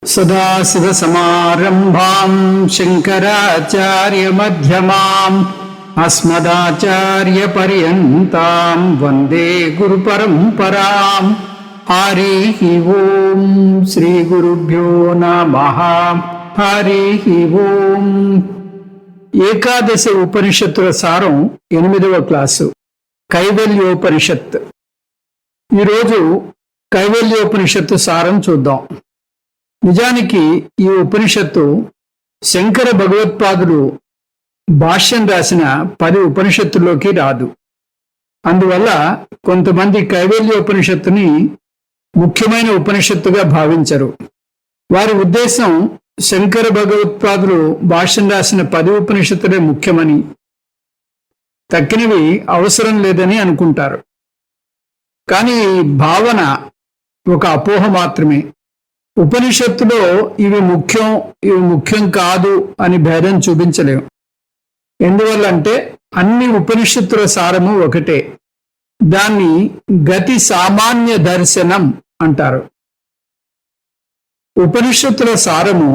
सदाशिवसमारम्भां शङ्कराचार्यमध्यमाम् अस्मदाचार्यपर्यन्तां वन्दे गुरुपरम्पराम्। हरिः ओम् श्रीगुरुभ्यो नमः। हरिः ओम्। ఏకాదశ ఉపనిషత్తుల సారం 8వ క్లాసు కైవల్యోపనిషత్. ఈరోజు కైవల్యోపనిషత్తు సారం చూద్దాం. నిజానికి ఈ ఉపనిషత్తు శంకర భగవత్పాదులు భాష్యం రాసిన 10 ఉపనిషత్తుల్లోకి రాదు. అందువల్ల కొంతమంది కైవల్యోపనిషత్తుని ముఖ్యమైన ఉపనిషత్తుగా భావించరు. వారి ఉద్దేశం శంకర భగవత్పాదులు భాష్యం రాసిన 10 ఉపనిషత్తులే ముఖ్యమని, తక్కినవి అవసరం లేదని అనుకుంటారు. కానీ ఈ భావన ఒక అపోహ మాత్రమే. ఉపనిషత్తులో ఇవి ముఖ్యం కాదు అని భేదం చూపించలేము. ఎందువల్లంటే అన్ని ఉపనిషత్తుల సారము ఒకటే. దాన్ని గతి సామాన్య దర్శనం అంటారు. ఉపనిషత్తుల సారము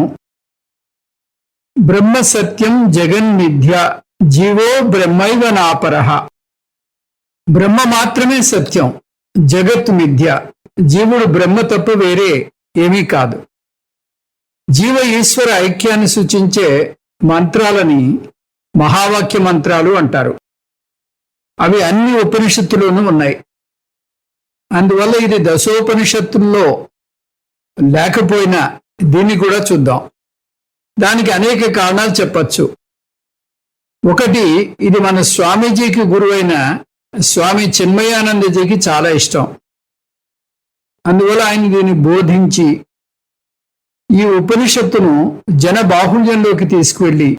బ్రహ్మ సత్యం జగన్మిథ్య జీవో బ్రహ్మైవ నాపరః. బ్రహ్మ మాత్రమే సత్యం, జగత్ మిథ్య, జీవుడు బ్రహ్మ తప్ప వేరే ఏమీ కాదు. జీవ ఈశ్వర ఐక్యాన్ని సూచించే మంత్రాలని మహావాక్య మంత్రాలు అంటారు. అవి అన్ని ఉపనిషత్తులోనూ ఉన్నాయి. అందువల్ల ఇది దశోపనిషత్తుల్లో లేకపోయినా దీన్ని కూడా చూద్దాం. దానికి అనేక కారణాలు చెప్పచ్చు. ఒకటి, ఇది మన స్వామీజీకి గురువైన స్వామి చిన్మయానందజీకి చాలా ఇష్టం. అందువల్ల ఆయన దీన్ని బోధించి ఈ ఉపనిషత్తును జన బాహుళ్యంలోకి తీసుకువెళ్ళి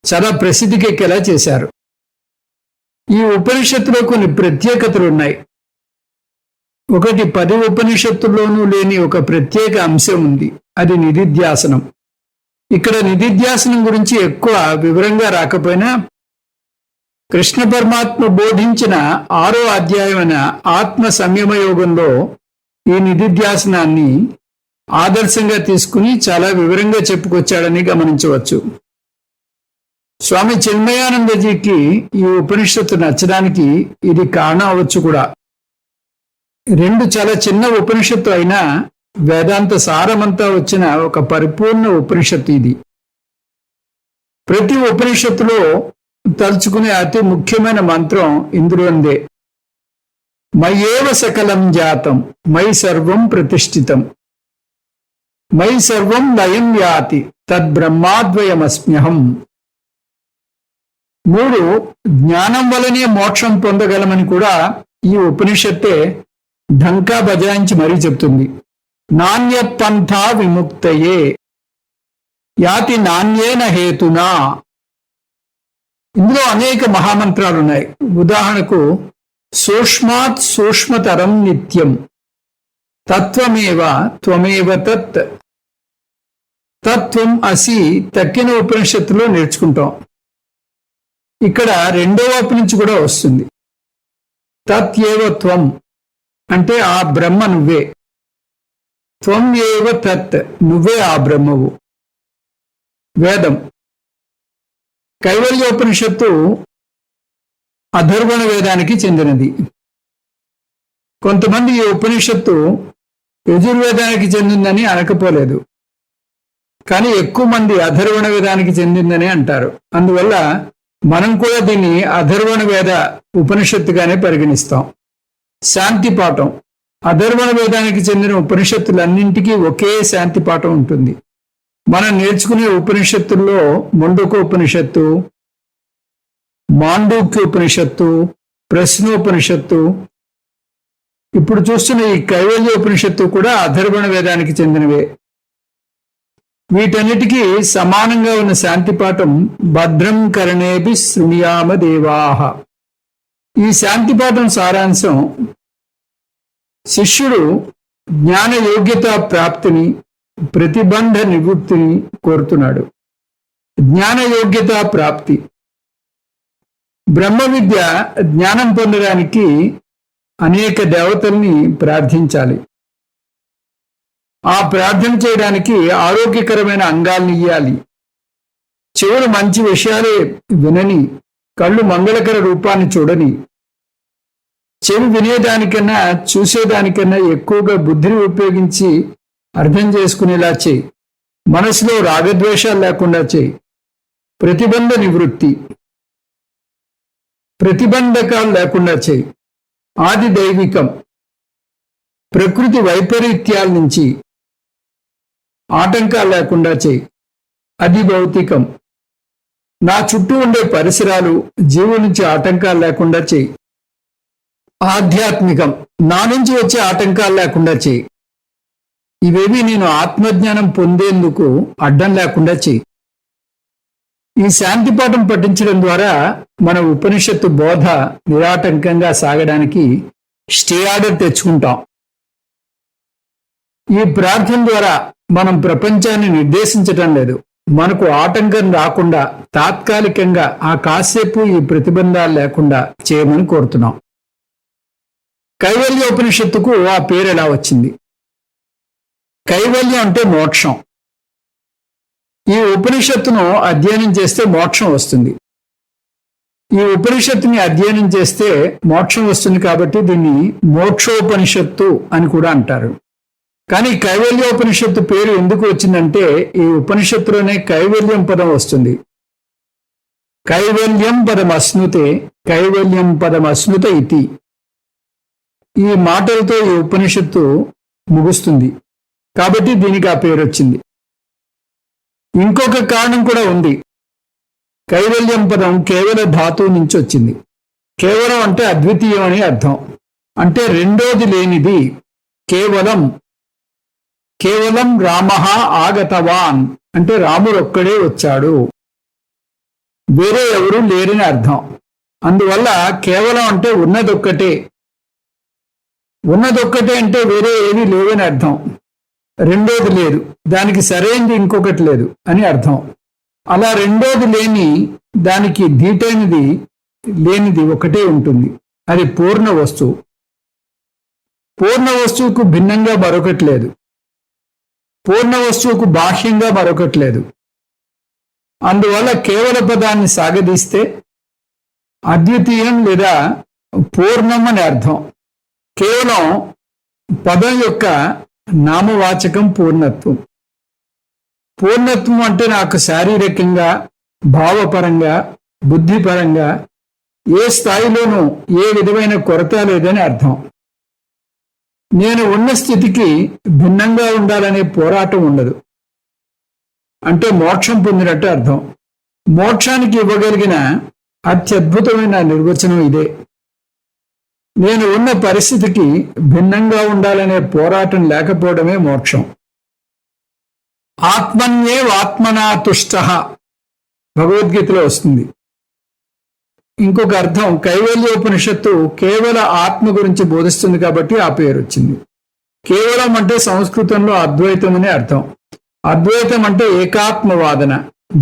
చాలా ప్రసిద్ధికెక్కేలా చేశారు. ఈ ఉపనిషత్తులో కొన్ని ప్రత్యేకతలు ఉన్నాయి. ఒకటి, 10 ఉపనిషత్తుల్లోనూ లేని ఒక ప్రత్యేక అంశం ఉంది. అది నిధిధ్యాసనం. ఇక్కడ నిధిధ్యాసనం గురించి ఎక్కువ వివరంగా రాకపోయినా కృష్ణ పరమాత్మ బోధించిన 6వ అధ్యాయమైన ఆత్మ సంయమ యోగంలో ఈ నిధిధ్యాసనాన్ని ఆదర్శంగా తీసుకుని చాలా వివరంగా చెప్పుకొచ్చాడని గమనించవచ్చు. స్వామి చిన్మయానందజీకి ఈ ఉపనిషత్తు నచ్చడానికి ఇది కారణం అవ్వచ్చు కూడా. 2 చాలా చిన్న ఉపనిషత్తు అయినా వేదాంత సారమంతా వచ్చిన ఒక పరిపూర్ణ ఉపనిషత్తు ఇది. ప్రతి ఉపనిషత్తులో తలుచుకునే అతి ముఖ్యమైన మంత్రం ఇందులోందే. మయ్యేవ సకలం జాతం మై సర్వం ప్రతిష్ఠితం మై సర్వం లయం యాతి తద్బ్రహ్మాద్వయమస్మ్యహం. 3, జ్ఞానం వలనే మోక్షం పొందగలమని కూడా ఈ ఉపనిషత్తే ఢంకా బజాయించి మరీ చెప్తుంది. నాణ్య పంథా విముక్తయే యాతి నాణ్యేన హేతునా. ఇందులో అనేక మహామంత్రాలున్నాయి. ఉదాహరణకు సూక్ష్మాత్ సూక్ష్మతరం నిత్యం తత్వమేవ త్వమేవ తత్ తత్వం అసి తక్కిన ఉపనిషత్తులో నేర్చుకుంటాం. ఇక్కడ 2వ వైపు నుంచి కూడా వస్తుంది. తత్ ఏవ త్వం అంటే ఆ బ్రహ్మ నువ్వే. త్వం ఏవ తత్ నువ్వే ఆ బ్రహ్మవు. వేదం కైవల్యోపనిషత్తు అధర్వణ వేదానికి చెందినది. కొంతమంది ఈ ఉపనిషత్తు యజుర్వేదానికి చెందిందని అనకపోలేదు, కానీ ఎక్కువ మంది అధర్వణ వేదానికి చెందిందని అంటారు. అందువల్ల మనం కూడా దీన్ని అధర్వణ వేద ఉపనిషత్తుగానే పరిగణిస్తాం. శాంతి పాఠం. అధర్వణ వేదానికి చెందిన ఉపనిషత్తులన్నింటికీ ఒకే శాంతి పాఠం ఉంటుంది. మనం నేర్చుకునే ఉపనిషత్తుల్లో ముండకోపనిషత్తు, మాండూక్యోపనిషత్తు, ప్రశ్నోపనిషత్తు, ఇప్పుడు చూస్తున్న ఈ కైవల్యోపనిషత్తు కూడా అధర్వణ వేదానికి చెందినవే. వీటన్నిటికీ సమానంగా ఉన్న శాంతి పాఠం భద్రం కర్ణేభి శృణుయామ దేవాః. ఈ శాంతి పాఠం సారాంశం శిష్యుడు జ్ఞాన యోగ్యత ప్రాప్తిని, ప్రతిబంధ నివృత్తిని కోరుతున్నాడు. జ్ఞాన యోగ్యత ప్రాప్తి. బ్రహ్మ విద్య జ్ఞానం పొందడానికి అనేక దేవతల్ని ప్రార్థించాలి. ఆ ప్రార్థన చేయడానికి ఆరోగ్యకరమైన అంగాల్ని ఇయ్యాలి. చెవులు మంచి విషయాలే వినని, కళ్ళు మంగళకర రూపాన్ని చూడని, చెవి వినేదానికన్నా చూసేదానికన్నా ఎక్కువగా బుద్ధిని ఉపయోగించి అర్థం చేసుకునేలా చేయి. మనసులో రాగద్వేషాలు లేకుండా చేయి. ప్రతిబంధ నివృత్తి, ప్రతిబంధకాలు లేకుండా చేయి. ఆది దైవికం, ప్రకృతి వైపరీత్యాల నుంచి ఆటంకాలు లేకుండా చేయి. అది భౌతికం, నా చుట్టూ ఉండే పరిసరాలు జీవుల నుంచి ఆటంకాలు లేకుండా చేయి. ఆధ్యాత్మికం, నా నుంచి వచ్చే ఆటంకాలు లేకుండా చేయి. ఇవేవి నేను ఆత్మజ్ఞానం పొందేందుకు అడ్డం లేకుండా చేయి. ఈ శాంతి పాఠం పఠించడం ద్వారా మన ఉపనిషత్తు బోధ నిరాటంకంగా సాగడానికి స్టే ఆర్డర్ తెచ్చుకుంటాం. ఈ ప్రార్థన ద్వారా మనం ప్రపంచాన్ని నిర్దేశించటం లేదు. మనకు ఆటంకం రాకుండా తాత్కాలికంగా ఆ కాసేపు ఈ ప్రతిబంధాలు లేకుండా చేయమని కోరుతున్నాం. కైవల్య ఉపనిషత్తుకు ఆ పేరు ఎలా వచ్చింది? కైవల్యం అంటే మోక్షం. ఈ ఉపనిషత్తును అధ్యయనం చేస్తే మోక్షం వస్తుంది. ఈ ఉపనిషత్తుని అధ్యయనం చేస్తే మోక్షం వస్తుంది కాబట్టి దీన్ని మోక్షోపనిషత్తు అని కూడా అంటారు. కానీ కైవల్యోపనిషత్తు పేరు ఎందుకు వచ్చిందంటే ఈ ఉపనిషత్తులోనే కైవల్యం పదం వస్తుంది. కైవల్యం పదమశ్నుతే కైవల్యం పదమశ్నుత ఇతి. ఈ మాటలతో ఈ ఉపనిషత్తు ముగుస్తుంది కాబట్టి దీనికి ఆ పేరు వచ్చింది. ఇంకొక కారణం కూడా ఉంది. కైవల్యం పదం కేవల ధాతువు నుంచి వచ్చింది. కేవలం అంటే అద్వితీయం అని అర్థం. అంటే రెండోది లేనిది. కేవలం, కేవలం రామః ఆగతవాన్ అంటే రాముడు ఒక్కడే వచ్చాడు, వేరే ఎవరూ లేరని అర్థం. అందువల్ల కేవలం అంటే ఉన్నదొక్కటే. ఉన్నదొక్కటే అంటే వేరే ఏమీ లేవని అర్థం. రెండోది లేదు, దానికి సరైనది ఇంకొకటి లేదు అని అర్థం. అలా రెండోది లేని దానికి ధీటైనది లేనిది ఒకటే ఉంటుంది. అది పూర్ణ వస్తువు. పూర్ణ వస్తువుకు భిన్నంగా మరొకటి లేదు. పూర్ణ వస్తువుకు బాహ్యంగా మరొకటి లేదు. అందువల్ల కేవల పదాన్ని సాగదీస్తే అద్వితీయం లేదా పూర్ణం అని అర్థం. కేవలం పదం యొక్క నామవాచకం పూర్ణత్వం. పూర్ణత్వం అంటే నాకు శారీరకంగా, భావపరంగా, బుద్ధిపరంగా ఏ స్థాయిలోనూ ఏ విధమైన కొరత లేదని అర్థం. నేను ఉన్న స్థితికి భిన్నంగా ఉండాలనే పోరాటం ఉండదు. అంటే మోక్షం పొందినట్టు అర్థం. మోక్షానికి ఇవ్వగలిగిన అత్యద్భుతమైన నిర్వచనం ఇదే. నేను ఉన్న పరిస్థితికి భిన్నంగా ఉండాలనే పోరాటం లేకపోవడమే మోక్షం. ఆత్మన్యేవాత్మనా తుష్టః భగవద్గీతలో వస్తుంది. ఇంకొక అర్థం, కైవల్యోపనిషత్తు కేవల ఆత్మ గురించి బోధిస్తుంది కాబట్టి ఆ పేరు వచ్చింది. కేవలం అంటే సంస్కృతంలో అద్వైతం అనే అర్థం. అద్వైతం అంటే ఏకాత్మవాదన,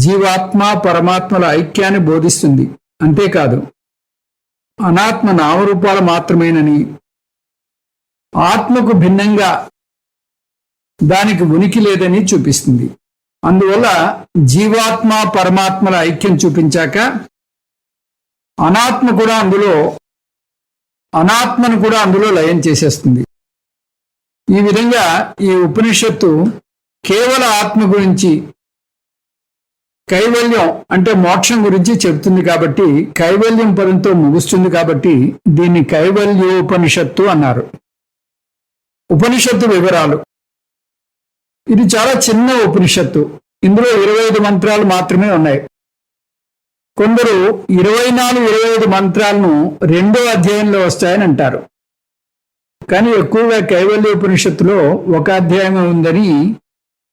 జీవాత్మ పరమాత్మల ఐక్యాన్ని బోధిస్తుంది. అంతేకాదు అనాత్మ నామరూపాలు మాత్రమేనని, ఆత్మకు భిన్నంగా దానికి ఉనికి లేదని చూపిస్తుంది. అందువల్ల జీవాత్మ పరమాత్మల ఐక్యం చూపించాక అనాత్మను కూడా అందులో లయం చేసేస్తుంది. ఈ విధంగా ఈ ఉపనిషత్తు కేవల ఆత్మ గురించి, కైవల్యం అంటే మోక్షం గురించి చెబుతుంది కాబట్టి, కైవల్యం పదంతో ముగుస్తుంది కాబట్టి దీన్ని కైవల్యోపనిషత్తు అన్నారు. ఉపనిషత్తు వివరాలు. ఇది చాలా చిన్న ఉపనిషత్తు. ఇందులో 25 మంత్రాలు మాత్రమే ఉన్నాయి. కొందరు 24-25 మంత్రాలను 2వ అధ్యాయంలో వస్తాయని అంటారు. కానీ ఎక్కువగా కైవల్యోపనిషత్తులో ఒక అధ్యాయమే ఉందని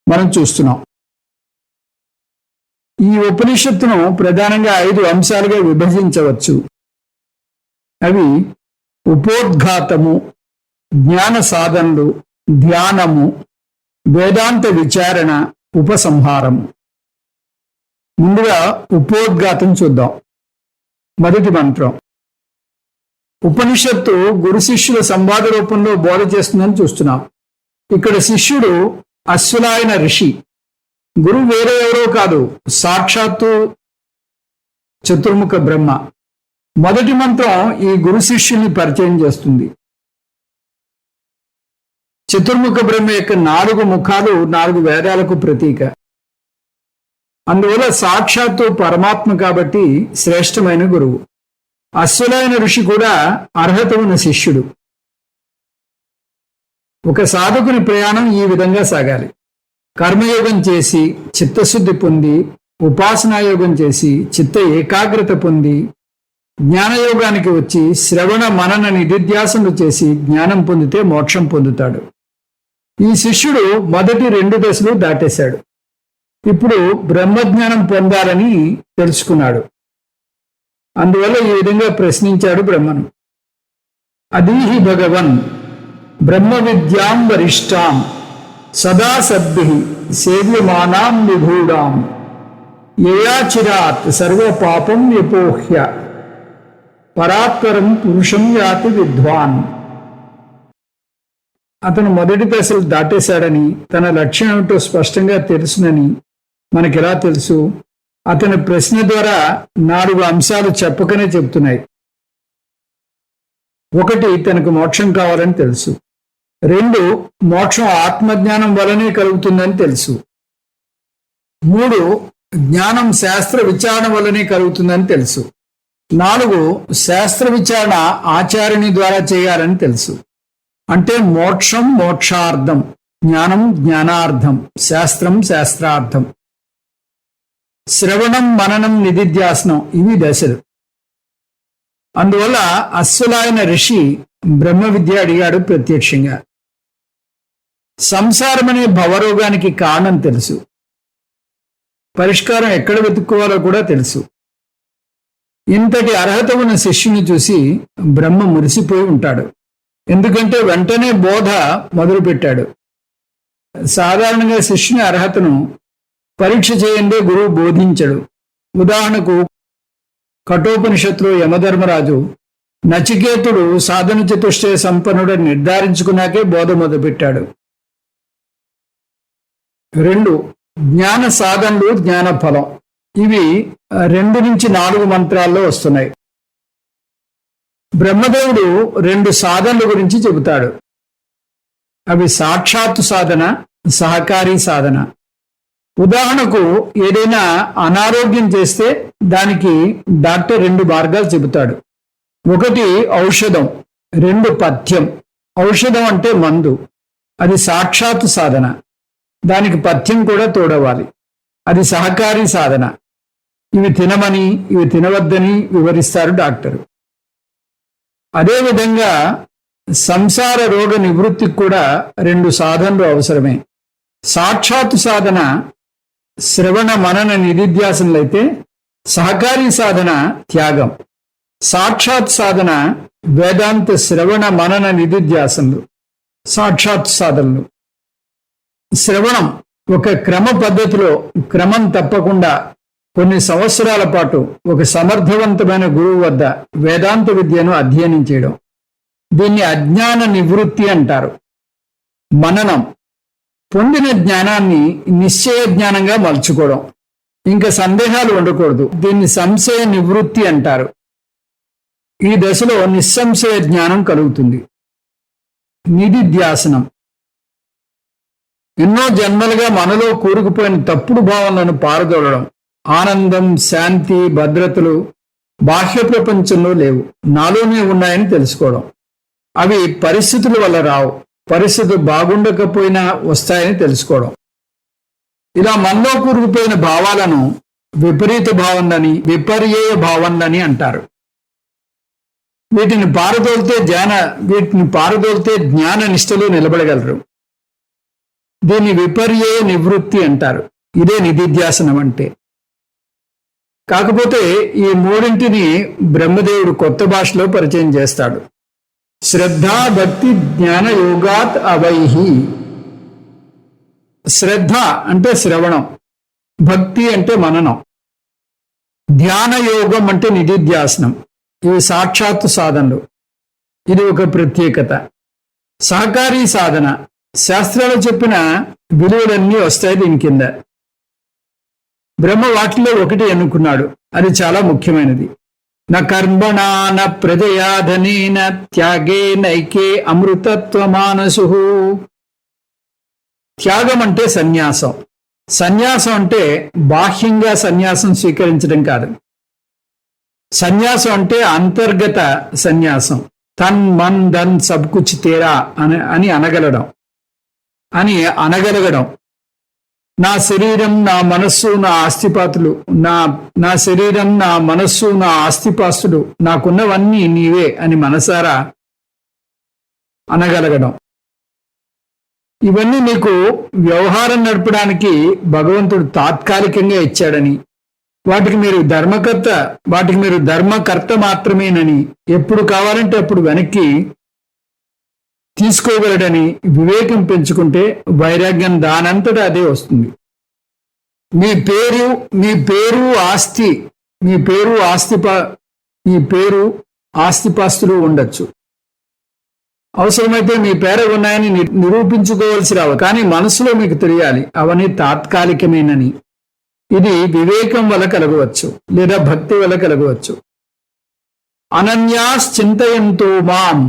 మనం చూస్తున్నాం. ఈ ఉపనిషత్తును ప్రధానంగా 5 అంశాలుగా విభజించవచ్చు. అవి ఉపోద్ఘాతము, జ్ఞాన సాధనలు, ధ్యానము, వేదాంత విచారణ, ఉపసంహారము. ముందుగా ఉపోద్ఘాతం చూద్దాం. మొదటి మంత్రం. ఉపనిషత్తు గురు శిష్యుల సంవాద రూపంలో బోధ చేస్తుందని చూస్తున్నాం. ఇక్కడ శిష్యుడు అశ్వలాయన ఋషి. గురువు వేరే ఎవరో కాదు, సాక్షాత్తు చతుర్ముఖ బ్రహ్మ. మొదటి మంత్రం ఈ గురు శిష్యుని పరిచయం చేస్తుంది. చతుర్ముఖ బ్రహ్మ యొక్క 4 ముఖాలు 4 వేదాలకు ప్రతీక. అందువల్ల సాక్షాత్తు పరమాత్మ కాబట్టి శ్రేష్టమైన గురువు. అశ్వలాయన ఋషి కూడా అర్హత ఉన్న శిష్యుడు. ఒక సాధకుని ప్రయాణం ఈ విధంగా సాగాలి. కర్మయోగం చేసి చిత్తశుద్ధి పొంది, ఉపాసనాయోగం చేసి చిత్త ఏకాగ్రత పొంది, జ్ఞానయోగానికి వచ్చి శ్రవణ మనన నిధిధ్యాసనలు చేసి జ్ఞానం పొందితే మోక్షం పొందుతాడు. ఈ శిష్యుడు మొదటి 2 దశలు దాటేశాడు. ఇప్పుడు బ్రహ్మజ్ఞానం పొందాలని తెలుసుకున్నాడు. అందువల్ల ఈ విధంగా ప్రశ్నించాడు బ్రహ్మను. అదీహి భగవన్ బ్రహ్మ విద్యాం వరిష్టాం సదా సద్భిః సేవ్యమానాం నిగూఢాం యయాచిరాత్ సర్వ పాపం వ్యపోహ్య పరాత్పరం పురుషం యాతి విద్వాన్. అతను మొదటి దశలు దాటేశాడని, తన లక్ష్యం ఏమిటో స్పష్టంగా తెలుసునని మనకెలా తెలుసు? అతని ప్రశ్న ద్వారా 4 అంశాలు చెప్పకనే చెప్తున్నాయి. 1, తనకు మోక్షం కావాలని తెలుసు. 2, మోక్షం ఆత్మజ్ఞానం వలనే కలుగుతుందని తెలుసు. 3, జ్ఞానం శాస్త్ర విచారణ వలనే కలుగుతుందని తెలుసు. 4, శాస్త్ర విచారణ ఆచార్యుని ద్వారా చేయాలని తెలుసు. అంటే మోక్షం మోక్షార్థం, జ్ఞానం జ్ఞానార్థం, శాస్త్రం శాస్త్రార్థం. శ్రవణం మననం నిధిధ్యాసనం, ఇవి దశలు. అందువల్ల అశ్వలాయన ఋషి బ్రహ్మ విద్య అడిగాడు ప్రత్యక్షంగా. సంసారమనే భవరోగానికి కారణం తెలుసు, పరిష్కారం ఎక్కడ వెతుక్కోవాలో కూడా తెలుసు. ఇంతటి అర్హత ఉన్న శిష్యుని చూసి బ్రహ్మ మురిసిపోయి ఉంటాడు. ఎందుకంటే వెంటనే బోధ మొదలుపెట్టాడు. సాధారణంగా శిష్యుని అర్హతను పరీక్ష చేయందే గురువు బోధించడు. ఉదాహరణకు కఠోపనిషత్తులో యమధర్మరాజు నచికేతుడు సాధన చతుష్టయ సంపన్నుడని నిర్ధారించుకున్నాకే బోధ మొదలుపెట్టాడు. 2, జ్ఞాన సాధనలు జ్ఞాన ఫలం, ఇవి 2 నుంచి 4 మంత్రాల్లో వస్తున్నాయి. బ్రహ్మదేవుడు 2 సాధనల గురించి చెబుతాడు. అవి సాక్షాత్తు సాధన, సహకారి సాధన. ఉదాహరణకు ఏదైనా అనారోగ్యం చేస్తే దానికి డాక్టర్ 2 మార్గాలు చెబుతాడు. 1 ఔషధం, 2 పథ్యం. ఔషధం అంటే మందు, అది సాక్షాత్తు సాధన, దానికి పథ్యం కూడా తోడవాలి, అది సహకారి సాధన. ఇవి తినమని ఇవి తినవద్దని వివరిస్తారు డాక్టరు. అదేవిధంగా సంసార రోగ నివృత్తికి కూడా 2 సాధనలు అవసరమే. సాక్షాత్తు సాధన శ్రవణ మనన నిధిధ్యాసనలైతే, సహకారి సాధన త్యాగం. సాక్షాత్ సాధన వేదాంత శ్రవణ మనన నిధిధ్యాసనలు, సాక్షాత్ సాధనలు. శ్రవణం ఒక క్రమ పద్ధతిలో క్రమం తప్పకుండా కొన్ని సంవత్సరాల పాటు ఒక సమర్థవంతమైన గురువు వద్ద వేదాంత విద్యను అధ్యయనం చేయడం, దీన్ని అజ్ఞాన నివృత్తి అంటారు. మననం పొందిన జ్ఞానాన్ని నిశ్చయ జ్ఞానంగా మలుచుకోవడం, ఇంకా సందేహాలు ఉండకూడదు, దీన్ని సంశయ నివృత్తి అంటారు. ఈ దశలో నిస్సంశయ జ్ఞానం కలుగుతుంది. నిధిధ్యాసనం ఎన్నో జన్మలుగా మనలో కూరుకుపోయిన తప్పుడు భావనలను పారదోలడం. ఆనందం, శాంతి, భద్రతలు బాహ్య ప్రపంచంలో లేవు, నాలోనే ఉన్నాయని తెలుసుకోవడం. అవి పరిస్థితుల వల్ల రావు, పరిస్థితులు బాగుండకపోయినా వస్తాయని తెలుసుకోవడం. ఇలా మనలో కూరుకుపోయిన భావాలను విపరీత భావనలని, విపర్యయ భావనలని అంటారు. వీటిని పారదోలితే జ్ఞాన నిష్టలో నిలబడగలరు. దీన్ని విపర్యయ నివృత్తి అంటారు. ఇదే నిధిధ్యాసనం అంటే. కాకపోతే ఈ 3 బ్రహ్మదేవుడు కొత్త భాషలో పరిచయం చేస్తాడు. శ్రద్ధ భక్తి జ్ఞాన యోగాత్ అవైహి. శ్రద్ధ అంటే శ్రవణం, భక్తి అంటే మననం, ధ్యాన యోగం అంటే నిధిధ్యాసనం. ఇవి సాక్షాత్తు సాధనలు. ఇది ఒక ప్రత్యేకత. సహకారి సాధన శాస్త్రాలు చెప్పిన విలువలన్నీ వస్తాయి దీని కింద. బ్రహ్మ వాటిలో ఒకటి ఎన్నుకున్నాడు, అది చాలా ముఖ్యమైనది. న కర్మణా న ప్రజయాధనేన త్యాగే నైకే అమృతత్వమానసు. త్యాగం అంటే సన్యాసం. సన్యాసం అంటే బాహ్యంగా సన్యాసం స్వీకరించడం కాదు. సన్యాసం అంటే అంతర్గత సన్యాసం. తన్ మన్ ధన్ సబ్ కుచ్ తేరా అని అనగలగడం. నా శరీరం నా మనస్సు నా ఆస్తిపాతులు నా శరీరం నా మనస్సు నా ఆస్తిపాస్తులు నాకున్నవన్నీ నీవే అని మనసారా అనగలగడం. ఇవన్నీ నీకు వ్యవహారం నడపడానికి భగవంతుడు తాత్కాలికంగా ఇచ్చాడని, వాటికి మీరు ధర్మకర్త మాత్రమేనని, ఎప్పుడు కావాలంటే అప్పుడు వెనక్కి తీసుకోగలడని వివేకం పెంచుకుంటే వైరాగ్యం దానంతటా అదే వస్తుంది. మీ పేరు ఆస్తిపాస్తులు ఉండొచ్చు. అవసరమైతే మీ పేర ఉన్నాయని నిరూపించుకోవాల్సి రావు, కానీ మనసులో మీకు తెలియాలి అవన్నీ తాత్కాలికమేనని. ఇది వివేకం వల్ల కలగవచ్చు లేదా భక్తి వల్ల కలగవచ్చు. అనన్యాశ్చింతయంతో మాం.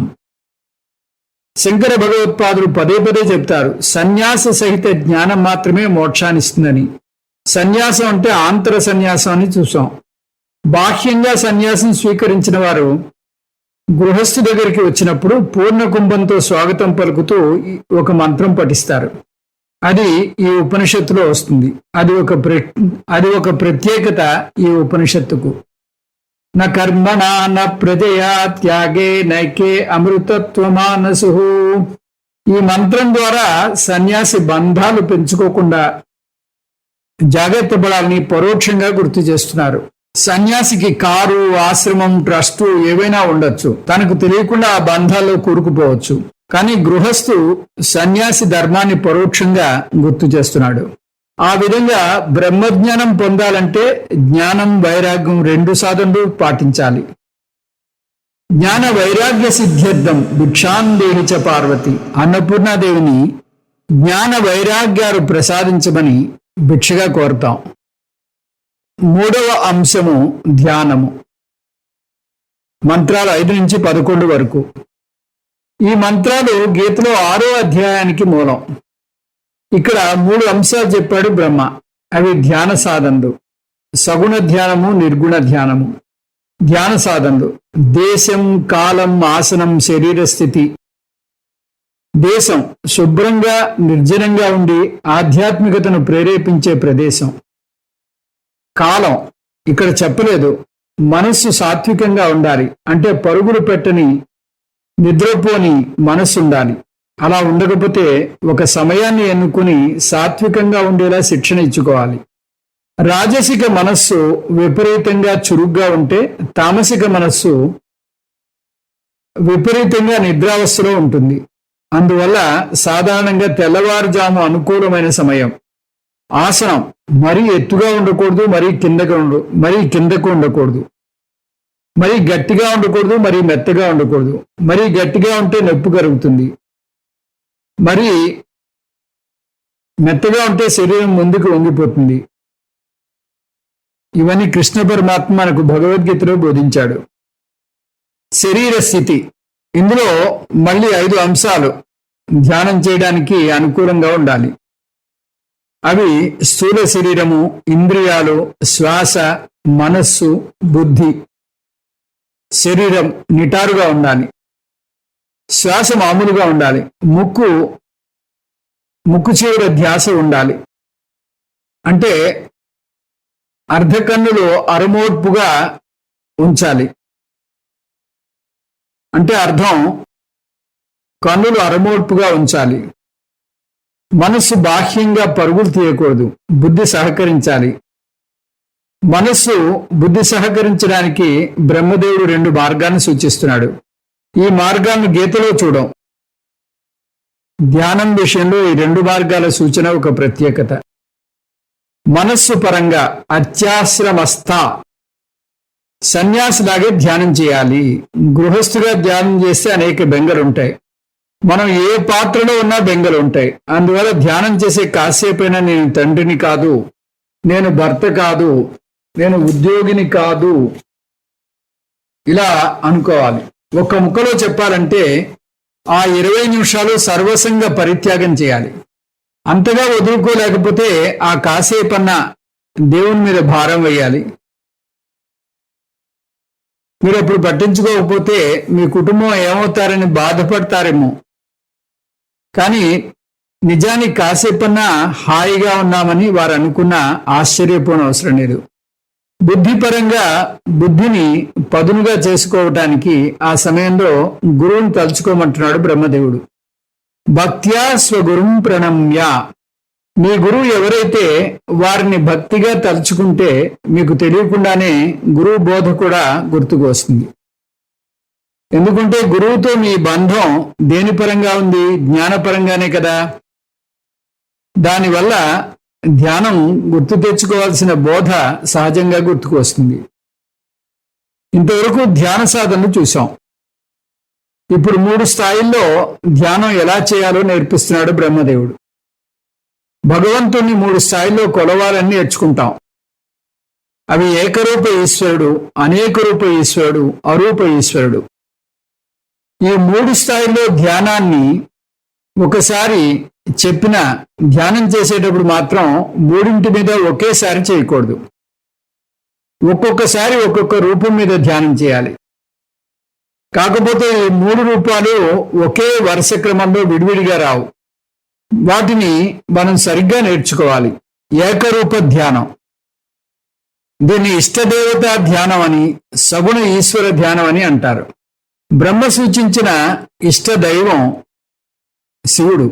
శంకర భగవత్పాదులు పదే పదే చెప్తారు, సన్యాస సహిత జ్ఞానం మాత్రమే మోక్షాన్నిస్తుందని. సన్యాసం అంటే ఆంతర సన్యాసం అని చూసాం. బాహ్యంగా సన్యాసం స్వీకరించిన వారు గృహస్థు దగ్గరికి వచ్చినప్పుడు పూర్ణ కుంభంతో స్వాగతం పలుకుతూ ఒక మంత్రం పఠిస్తారు. అది ఈ ఉపనిషత్తులో వస్తుంది. అది ఒక ప్రత్యేకత ఈ ఉపనిషత్తుకు. న కర్మణా న ప్రజయా త్యాగే నైకే అమృతత్వమానసు. ఈ మంత్రం ద్వారా సన్యాసి బంధాలు పెంచుకోకుండా జాగ్రత్త పడాలని పరోక్షంగా గుర్తు చేస్తున్నారు. సన్యాసికి కారు, ఆశ్రమం, ట్రస్టు ఏవైనా ఉండొచ్చు, తనకు తెలియకుండా ఆ బంధాల్లో కూరుకుపోవచ్చు. కానీ గృహస్థు సన్యాసి ధర్మాన్ని పరోక్షంగా గుర్తు చేస్తున్నాడు. ఆ విధంగా బ్రహ్మజ్ఞానం పొందాలంటే జ్ఞానం వైరాగ్యం 2 సాధనలు పాటించాలి. జ్ఞాన వైరాగ్య సిద్ధ్యర్థం భిక్షాందేహి చ పార్వతి. అన్నపూర్ణాదేవిని జ్ఞాన వైరాగ్యాలు ప్రసాదించమని భిక్షగా కోరుతాం. 3వ అంశము ధ్యానము. మంత్రాలు 5 నుంచి 11 వరకు. ఈ మంత్రాలు గీతలో 6వ అధ్యాయానికి మూలం. ఇక్కడ 3 అంశాలు చెప్పాడు బ్రహ్మ. అవి ధ్యాన సాధనలు. సగుణ ధ్యానము, నిర్గుణ ధ్యానము. ధ్యాన సాధనలు దేశం, కాలం, ఆసనం, శరీర స్థితి. దేశం శుభ్రంగా నిర్జనంగా ఉండి ఆధ్యాత్మికతను ప్రేరేపించే ప్రదేశం. కాలం ఇక్కడ చెప్పలేదు, మనస్సు సాత్వికంగా ఉండాలి అంటే పరుగులు పెట్టని నిద్రపోని మనస్సు ఉండాలి. అలా ఉండకపోతే ఒక సమయాన్ని ఎన్నుకుని సాత్వికంగా ఉండేలా శిక్షణ ఇచ్చుకోవాలి. రాజసిక మనస్సు విపరీతంగా చురుగ్గా ఉంటే తామసిక మనస్సు విపరీతంగా నిద్రావస్థలో ఉంటుంది. అందువల్ల సాధారణంగా తెల్లవారుజాము అనుకూలమైన సమయం. ఆసనం మరీ ఎత్తుగా ఉండకూడదు, మరీ కిందకు ఉండకూడదు, మరీ గట్టిగా ఉండకూడదు, మరీ మెత్తగా ఉండకూడదు. మరీ గట్టిగా ఉంటే నొప్పి కలుగుతుంది, మరీ మెత్తగా ఉంటే శరీరం ముందుకు వంగిపోతుంది. ఇవన్నీ కృష్ణ పరమాత్మ మనకు భగవద్గీతలో బోధించాడు. శరీర స్థితి. ఇందులో మళ్ళీ 5 అంశాలు ధ్యానం చేయడానికి అనుకూలంగా ఉండాలి. అవి స్థూల శరీరము, ఇంద్రియాలు, శ్వాస, మనస్సు, బుద్ధి. శరీరం నిటారుగా ఉండాలి, శ్వాస మామూలుగా ఉండాలి, ముక్కు చివర ధ్యాస ఉండాలి. అంటే అర్ధకన్నులు అరమోడ్పుగా ఉంచాలి. అంటే అర్థం కన్నులు అరమోడ్పుగా ఉంచాలి. మనస్సు బాహ్యంగా పరుగులు తీయకూడదు, బుద్ధి సహకరించాలి. మనస్సు బుద్ధి సహకరించడానికి బ్రహ్మదేవుడు 2 మార్గాలను సూచిస్తున్నాడు. ఈ మార్గాలను గీతలో చూడం. ధ్యానం విషయంలో ఈ 2 మార్గాల సూచన ఒక ప్రత్యేకత. మనస్సు పరంగా అత్యాశ్రమస్థ సన్యాసిలాగే ధ్యానం చేయాలి. గృహస్థుగా ధ్యానం చేస్తే అనేక బెంగలుంటాయి. మనం ఏ పాత్రలో ఉన్నా బెంగలు ఉంటాయి. అందువల్ల ధ్యానం చేసే కాసేపైనా నేను తండ్రిని కాదు, నేను భర్త కాదు, నేను ఉద్యోగిని కాదు, ఇలా అనుకోవాలి. ఒక్క ముక్కలో చెప్పాలంటే ఆ 20 నిమిషాలు సర్వసంగ పరిత్యాగం చేయాలి. అంతగా వదులుకోలేకపోతే ఆ కాసేపన్నా దేవుని మీద భారం వేయాలి. మీరు అప్పుడు పట్టించుకోకపోతే మీ కుటుంబం ఏమవుతారని బాధపడతారేమో, కానీ నిజానికి కాసేపన్నా హాయిగా ఉన్నామని వారు అనుకున్నా ఆశ్చర్యపోనవసరం లేదు. బుద్ధిపరంగా బుద్ధిని పదునుగా చేసుకోవటానికి ఆ సమయంలో గురువుని తలుచుకోమంటున్నాడు బ్రహ్మదేవుడు. భక్త్యా స్వగురుం ప్రణమ్య. మీ గురువు ఎవరైతే వారిని భక్తిగా తలుచుకుంటే మీకు తెలియకుండానే గురువు బోధ కూడా గుర్తుకు వస్తుంది. ఎందుకంటే గురువుతో మీ బంధం దేని పరంగా ఉంది? జ్ఞానపరంగానే కదా. దానివల్ల ధ్యానం గుర్తు తెచ్చుకోవాల్సిన బోధ సహజంగా గుర్తుకు వస్తుంది. ఇంతవరకు ధ్యాన సాధనలు చూసాం. ఇప్పుడు 3 స్థాయిల్లో ధ్యానం ఎలా చేయాలో నేర్పిస్తున్నాడు బ్రహ్మదేవుడు. భగవంతుణ్ణి 3 స్థాయిల్లో కొలవాలని నేర్చుకుంటాం. అవి ఏకరూప ఈశ్వరుడు, అనేక రూప ఈశ్వరుడు, అరూప ఈశ్వరుడు. ఈ 3 స్థాయిల్లో ధ్యానాన్ని ఒకసారి చెప్పిన ధ్యానం చేసేటప్పుడు మాత్రం 3 మీద ఒకేసారి చేయకూడదు. ఒక్కొక్కసారి ఒక్కొక్క రూపం మీద ధ్యానం చేయాలి. కాకపోతే ఈ 3 రూపాలు ఒకే వరుస క్రమంలో విడివిడిగా రావు. వాటిని మనం సరిగ్గా నేర్చుకోవాలి. ఏకరూప ధ్యానం, దీన్ని ఇష్టదేవత ధ్యానం అని, సగుణ ఈశ్వర ధ్యానం అని అంటారు. బ్రహ్మ సూచించిన ఇష్ట దైవం శివుడు.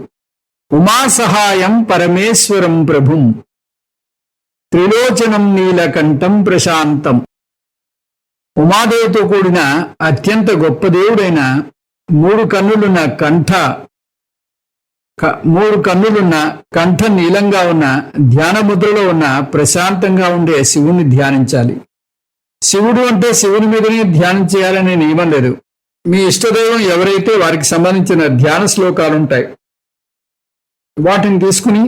ఉమా సహాయం పరమేశ్వరం ప్రభుం, త్రిలోచనం నీలకంఠం ప్రశాంతం. ఉమాదేవితో కూడిన అత్యంత గొప్ప దేవుడైన 3 కన్నులున్న కంఠ నీలంగా ఉన్న ధ్యాన ముద్రలో ఉన్న ప్రశాంతంగా ఉండే శివుని ధ్యానించాలి. శివుడు అంటే శివుని మీదనే ధ్యానం చేయాలనే నియమం లేదు. మీ ఇష్టదైవం ఎవరైతే వారికి సంబంధించిన ధ్యాన శ్లోకాలుంటాయి, వాటిని తీసుకుని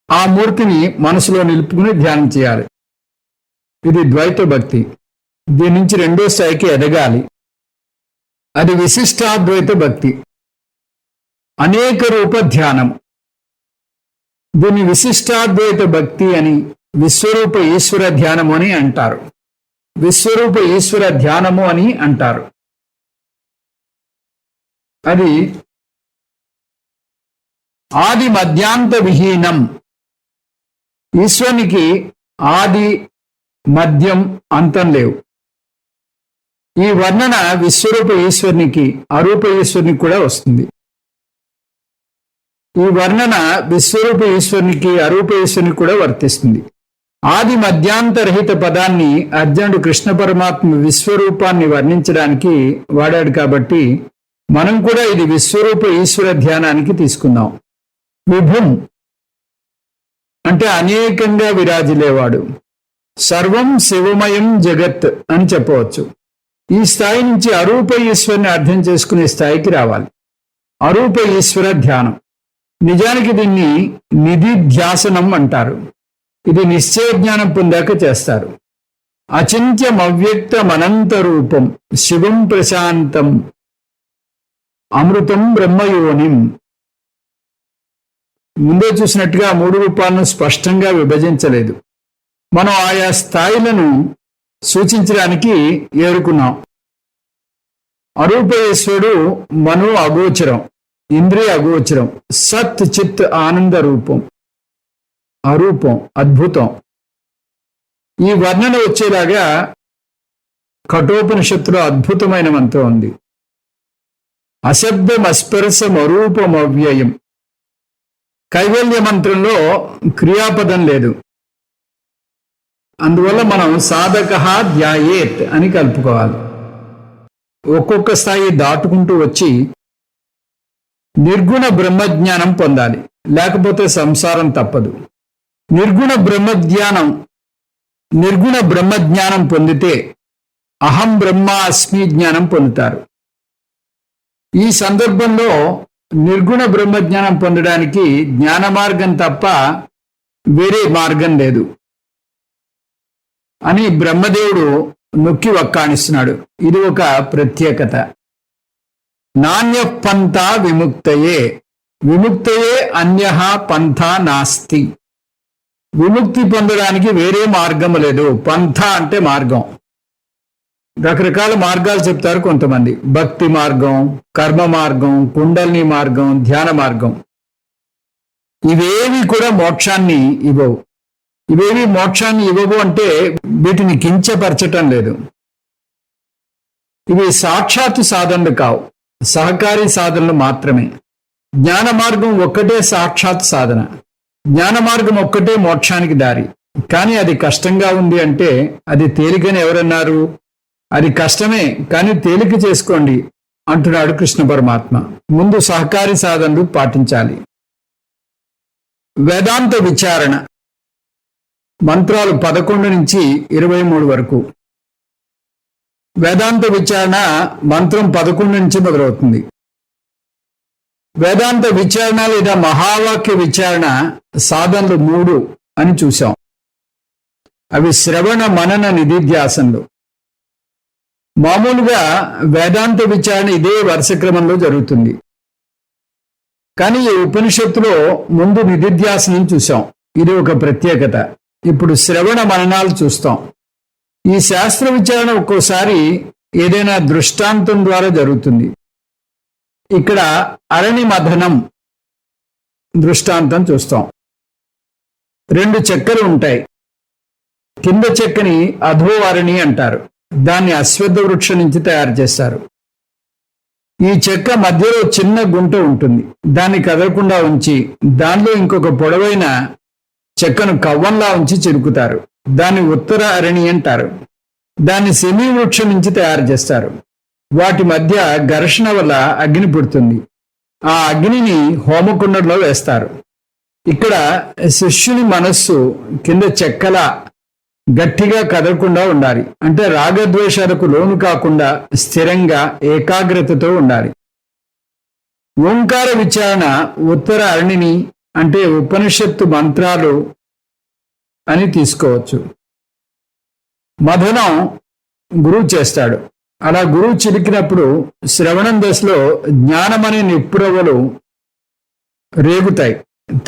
ఆ మూర్తిని మనసులో నిలుపుకుని ధ్యానం చేయాలి. ఇది ద్వైత భక్తి. దీని నుంచి 2వ స్థాయికి ఎదగాలి. అది విశిష్టాద్వైత భక్తి, అనేక రూప ధ్యానం. దీన్ని విశిష్టాద్వైత భక్తి అని, విశ్వరూప ఈశ్వర ధ్యానము అని అంటారు. విశ్వరూప ఈశ్వర ధ్యానము అని అంటారు. అది ఆది మధ్యాంత విహీనం. ఈశ్వరునికి ఆది మధ్యం అంతం లేవు. ఈ వర్ణన విశ్వరూప ఈశ్వరునికి, అరూప ఈశ్వరునికి కూడా వస్తుంది. ఈ వర్ణన విశ్వరూప ఈశ్వరునికి, అరూప ఈశ్వరునికి కూడా వర్తిస్తుంది. ఆది మధ్యాంతరహిత పదాన్ని అర్జునుడు కృష్ణ పరమాత్మ విశ్వరూపాన్ని వర్ణించడానికి వాడాడు. కాబట్టి మనం కూడా ఇది విశ్వరూప ఈశ్వర ధ్యానానికి తీసుకుందాం. విభుం అంటే అనేకంగా విరాజిల్లేవాడు, సర్వం శివమయం జగత్ అని చెప్పవచ్చు. ఈ స్థాయి నుంచి అరూప ఈశ్వరుని అర్థం చేసుకునే స్థాయికి రావాలి. అరూప ఈశ్వర ధ్యానం. నిజానికి దీన్ని నిధిధ్యాసనం అంటారు. ఇది నిశ్చయ జ్ఞానం పొందాక చేస్తారు. అచింత్యం అవ్యక్తం అనంత రూపం శివం ప్రశాంతం అమృతం బ్రహ్మయోనిం. ముందే చూసినట్టుగా 3 రూపాలను స్పష్టంగా విభజించలేదు. మనం ఆయా స్థాయిలను సూచించడానికి ఏరుకున్నాం. అరూపేశ్వరుడు మనో అగోచరం, ఇంద్రియ అగోచరం, సత్ చిత్ ఆనంద రూపం, అరూపం, అద్భుతం. ఈ వర్ణన వచ్చేలాగా కఠోపనిషత్తులో అద్భుతమైన మంత్రం ఉంది. అశబ్దం అస్పర్శం అరూపం అవ్యయం. కైవల్య మంత్రంలో క్రియాపదం లేదు. అందువల్ల మనం సాధక ధ్యాయేత్ అని కలుపుకోవాలి. ఒక్కొక్క స్థాయి దాటుకుంటూ వచ్చి నిర్గుణ బ్రహ్మజ్ఞానం పొందాలి, లేకపోతే సంసారం తప్పదు. నిర్గుణ బ్రహ్మజ్ఞానం పొందితే అహం బ్రహ్మాస్మి జ్ఞానం పొందుతారు. ఈ సందర్భంలో నిర్గుణ బ్రహ్మజ్ఞానం పొందడానికి జ్ఞాన మార్గం తప్ప వేరే మార్గం లేదు అని బ్రహ్మదేవుడు నొక్కి వక్కాణిస్తున్నాడు. ఇది ఒక ప్రత్యేకత. నాణ్య పంథ విముక్తయే, విముక్తయే అన్యః పంథ నాస్తి. విముక్తి పొందడానికి వేరే మార్గం లేదు. పంథ అంటే మార్గం. రకరకాల మార్గాలు చెప్తారు కొంతమంది. భక్తి మార్గం, కర్మ మార్గం, కుండలిని మార్గం, ధ్యాన మార్గం. ఇవేవి కూడా మోక్షాన్ని ఇవ్వవు. ఇవేవి మోక్షాన్ని ఇవ్వవు అంటే వీటిని కించపరచటం లేదు. ఇవి సాక్షాత్తు సాధనలు కావు, సహకారి సాధనలు మాత్రమే. జ్ఞాన మార్గం ఒక్కటే సాక్షాత్ సాధన. జ్ఞాన మార్గం ఒక్కటే మోక్షానికి దారి. కానీ అది కష్టంగా ఉంది అంటే అది తేలికని ఎవరన్నారు? అది కష్టమే, కానీ తేలిక చేసుకోండి అంటున్నాడు కృష్ణ పరమాత్మ. ముందు సహకారి సాధనలు పాటించాలి. వేదాంత విచారణ మంత్రాలు 11 నుంచి 23 వరకు. వేదాంత విచారణ మంత్రం 11 నుంచి మొదలవుతుంది. వేదాంత విచారణ లేదా మహావాక్య విచారణ సాధనలు 3 అని చూశాం. అవి శ్రవణ మనన నిధిధ్యాసనలు. మామూలుగా వేదాంత విచారణ ఇదే వరుస క్రమంలో జరుగుతుంది. కానీ ఈ ఉపనిషత్తులో ముందు నిధిధ్యాసనం చూశాం. ఇది ఒక ప్రత్యేకత. ఇప్పుడు శ్రవణ మననాలు చూస్తాం. ఈ శాస్త్ర విచారణ ఒక్కోసారి ఏదైనా దృష్టాంతం ద్వారా జరుగుతుంది. ఇక్కడ అరణి మథనం దృష్టాంతం చూస్తాం. 2 చెక్కలు ఉంటాయి. కింద చెక్కని అధోవరణి అంటారు. దాన్ని అశ్వత్థ వృక్షం నుంచి తయారు చేస్తారు. ఈ చెక్క మధ్యలో చిన్న గుంట ఉంటుంది. దాన్ని కదలకుండా ఉంచి దానిలో ఇంకొక పొడవైన చెక్కను కవ్వంలా ఉంచి చిరుకుతారు. దాన్ని ఉత్తర అరణి అంటారు. దాన్ని శమీ వృక్షం నుంచి తయారు చేస్తారు. వాటి మధ్య ఘర్షణ వల్ల అగ్ని పుడుతుంది. ఆ అగ్నిని హోమకుండంలో వేస్తారు. ఇక్కడ శిష్యుని మనస్సు కింద చెక్కలా గట్టిగా కదలకుండా ఉండాలి. అంటే రాగద్వేషాలకు లోను కాకుండా స్థిరంగా ఏకాగ్రతతో ఉండాలి. ఓంకార విచారణ ఉత్తర అరణిని అంటే ఉపనిషత్తు మంత్రాలు అని తీసుకోవచ్చు. మథనం గురువు చేస్తాడు. అలా గురువు చిలికినప్పుడు శ్రవణం దశలో జ్ఞానమనే నిప్పురవ్వలు రేగుతాయి.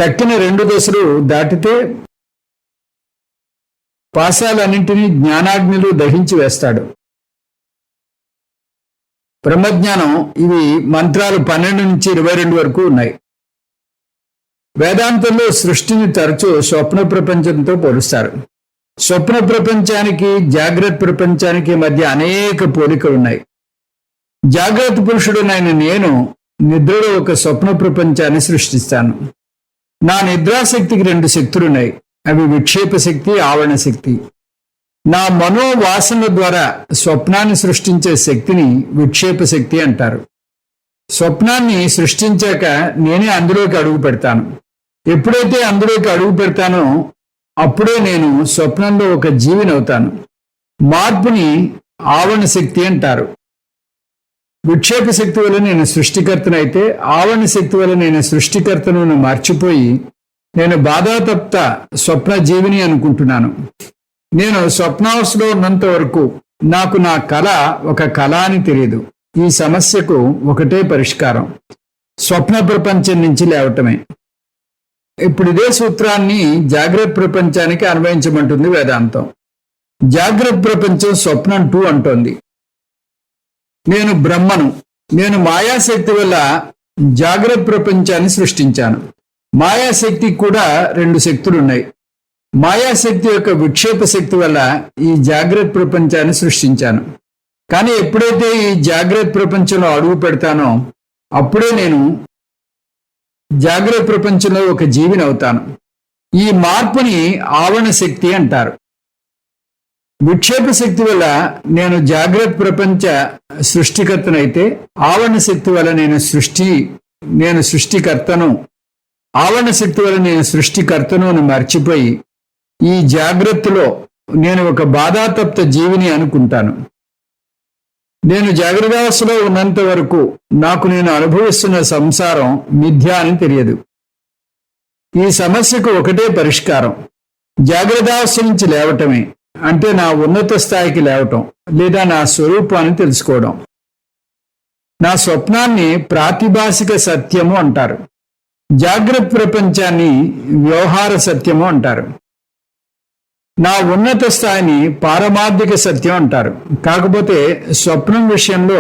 తక్కిన 2 దశలు దాటితే పాశాలన్నింటినీ జ్ఞానాగ్నిలో దహించి వేస్తాడు. బ్రహ్మజ్ఞానం ఇవి మంత్రాలు 12 నుంచి 22 వరకు ఉన్నాయి. వేదాంతంలో సృష్టిని తరచూ స్వప్న ప్రపంచంతో పోలుస్తారు. స్వప్న ప్రపంచానికి జాగ్రత్త ప్రపంచానికి మధ్య అనేక పోలికలు ఉన్నాయి. జాగ్రత్త పురుషుడునైన నేను నిద్రలో ఒక స్వప్న ప్రపంచాన్ని సృష్టిస్తాను. నా నిద్రాశక్తికి 2 శక్తులున్నాయి. అవి విక్షేప శక్తి, ఆవరణ శక్తి. నా మనోవాసన ద్వారా స్వప్నాన్ని సృష్టించే శక్తిని విక్షేప శక్తి అంటారు. స్వప్నాన్ని సృష్టించాక నేనే అందులోకి అడుగు పెడతాను. ఎప్పుడైతే అందులోకి అడుగు పెడతానో అప్పుడే నేను స్వప్నంలో ఒక జీవిని అవుతాను. మార్పుని ఆవరణ శక్తి అంటారు. విక్షేప శక్తి వల్ల నేను సృష్టికర్తనైతే ఆవరణ శక్తి వల్ల నేను సృష్టికర్తను మర్చిపోయి నేను బాధాతప్త స్వప్న జీవిని అనుకుంటున్నాను. నేను స్వప్నావస్థలో ఉన్నంత వరకు నాకు నా కళ ఒక కళ అని తెలియదు. ఈ సమస్యకు ఒకటే పరిష్కారం, స్వప్న ప్రపంచం నుంచి లేవటమే. ఇప్పుడు ఇదే సూత్రాన్ని జాగ్రత్త ప్రపంచానికి అన్వయించమంటుంది వేదాంతం. జాగ్రత్త ప్రపంచం స్వప్నం 2 అంటోంది. నేను బ్రహ్మను. నేను మాయాశక్తి వల్ల జాగ్రత్త ప్రపంచాన్ని సృష్టించాను. మాయాశక్తికి కూడా 2 శక్తులున్నాయి. మాయాశక్తి యొక్క విక్షేప శక్తి వల్ల ఈ జాగ్రత్త ప్రపంచాన్ని సృష్టించాను. కానీ ఎప్పుడైతే ఈ జాగ్రత్త ప్రపంచంలో అడుగు పెడతానో అప్పుడే నేను జాగ్రత్త ప్రపంచంలో ఒక జీవిని అవుతాను. ఈ మార్పుని ఆవరణ శక్తి అంటారు. విక్షేప శక్తి వల్ల నేను జాగ్రత్త ప్రపంచ సృష్టికర్తనైతే ఆవరణ శక్తి వల్ల నేను సృష్టికర్తను. ఆవరణ శక్తి వల్ల నేను సృష్టికర్తను అని మర్చిపోయి ఈ జాగ్రత్తలో నేను ఒక బాధాతప్త జీవిని అనుకుంటాను. నేను జాగ్రత్తావస్థలో ఉన్నంత వరకు నాకు నేను అనుభవిస్తున్న సంసారం మిథ్య అని తెలియదు. ఈ సమస్యకు ఒకటే పరిష్కారం, జాగ్రత్తావస్థ నుంచి లేవటమే. అంటే నా ఉన్నత స్థాయికి లేవటం, లేదా నా స్వరూపాన్ని తెలుసుకోవడం. నా స్వప్నాన్ని ప్రాతిభాసిక సత్యము అంటారు, జాగ్రత్త ప్రపంచాన్ని వ్యవహార సత్యము అంటారు. నా ఉన్నత స్థాయిని పారమార్థిక సత్యం అంటారు. కాకపోతే స్వప్నం విషయంలో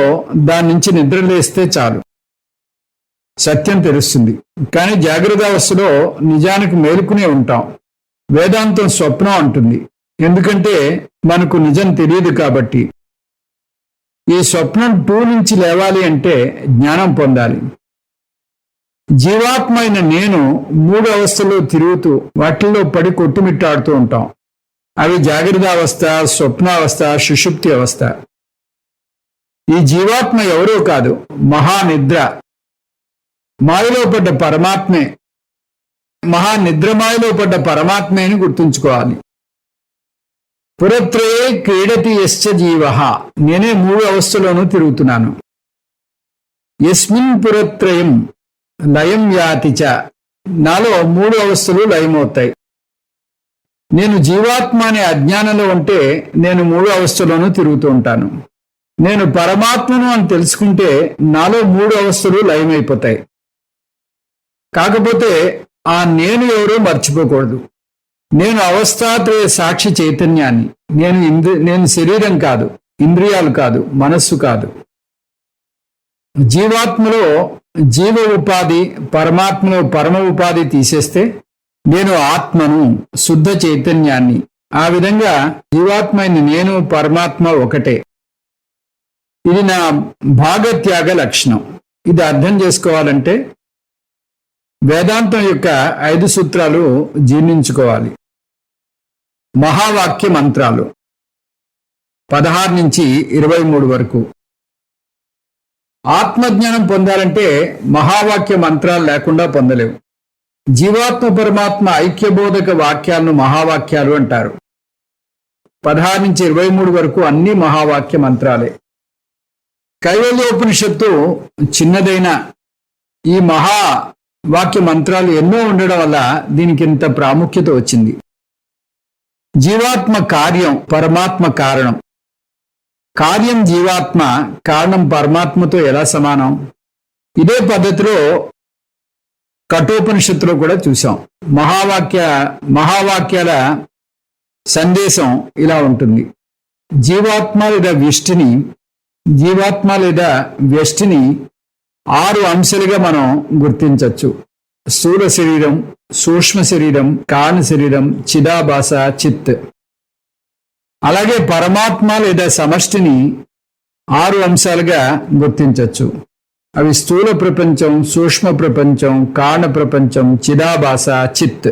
దాని నుంచి నిద్రలేస్తే చాలు, సత్యం తెలుస్తుంది. కానీ జాగ్రత్త అవస్థలో నిజానికి మేలుకునే ఉంటాం. వేదాంతం స్వప్నం అంటుంది, ఎందుకంటే మనకు నిజం తెలియదు కాబట్టి. ఈ స్వప్నం 2 నుంచి లేవాలి అంటే జ్ఞానం పొందాలి. జీవాత్మ అయిన నేను 3 అవస్థల్లో తిరుగుతూ వాటిల్లో పడి కొట్టుమిట్టాడుతూ ఉంటాం. అవి జాగ్రత్త అవస్థ, స్వప్నావస్థ, సుషుప్తి అవస్థ. ఈ జీవాత్మ ఎవరో కాదు, మహానిద్ర. మాయలో పడ్డ పరమాత్మే, మహానిద్రమాయలో పడ్డ పరమాత్మే అని గుర్తుంచుకోవాలి. పురత్రయే క్రీడతి యశ్చ జీవః, నేనే 3 అవస్థలోనూ తిరుగుతున్నాను. యస్మిన్ పురత్రయం లయం యాతి చ, నాలో 3 అవస్థలు లయమవుతాయి. నేను జీవాత్మ అనే అజ్ఞానంలో ఉంటే నేను 3 అవస్థలోనూ తిరుగుతూ ఉంటాను. నేను పరమాత్మను అని తెలుసుకుంటే నాలో 3 అవస్థలు లయమైపోతాయి. కాకపోతే ఆ నేను ఎవరో మర్చిపోకూడదు. నేను అవస్థాత్రయ సాక్షి చైతన్యాన్ని. నేను శరీరం కాదు, ఇంద్రియాలు కాదు, మనస్సు కాదు. జీవాత్మలో జీవ ఉపాధి, పరమాత్మలో పరమ ఉపాధి తీసేస్తే నేను ఆత్మను, శుద్ధ చైతన్యాన్ని. ఆ విధంగా జీవాత్మ అయిన నేను, పరమాత్మ ఒకటే. ఇది నా భాగత్యాగ లక్షణం. ఇది అర్థం చేసుకోవాలంటే వేదాంతం యొక్క 5 సూత్రాలు జీర్ణించుకోవాలి. మహావాక్య మంత్రాలు 16 నుంచి 23 వరకు. ఆత్మజ్ఞానం పొందాలంటే మహావాక్య మంత్రాలు లేకుండా పొందలేవు. జీవాత్మ పరమాత్మ ఐక్యబోధక వాక్యాలను మహావాక్యాలు అంటారు. 16 నుంచి 23 వరకు అన్ని మహావాక్య మంత్రాలే. కైవల్యోపనిషత్తు చిన్నదైన ఈ మహావాక్య మంత్రాలు ఎన్నో ఉండడం వల్ల దీనికి ఇంత ప్రాముఖ్యత వచ్చింది. జీవాత్మ కార్యం, పరమాత్మ కారణం. కార్యం జీవాత్మ, కారణం పరమాత్మతో ఎలా సమానం? ఇదే పద్ధతిలో కఠోపనిషత్తులో కూడా చూసాం. మహావాక్యాల సందేశం ఇలా ఉంటుంది. జీవాత్మ లేదా వ్యష్టిని 6 అంశాలుగా మనం గుర్తించవచ్చు. స్థూల శరీరం, సూక్ష్మ శరీరం, కారణ శరీరం, చిదాభాస, చిత్. అలాగే పరమాత్మ లేదా సమష్టిని 6 అంశాలుగా గుర్తించవచ్చు. అవి స్థూల ప్రపంచం, సూక్ష్మ ప్రపంచం, కారణ ప్రపంచం, చిదాభాస, చిత్.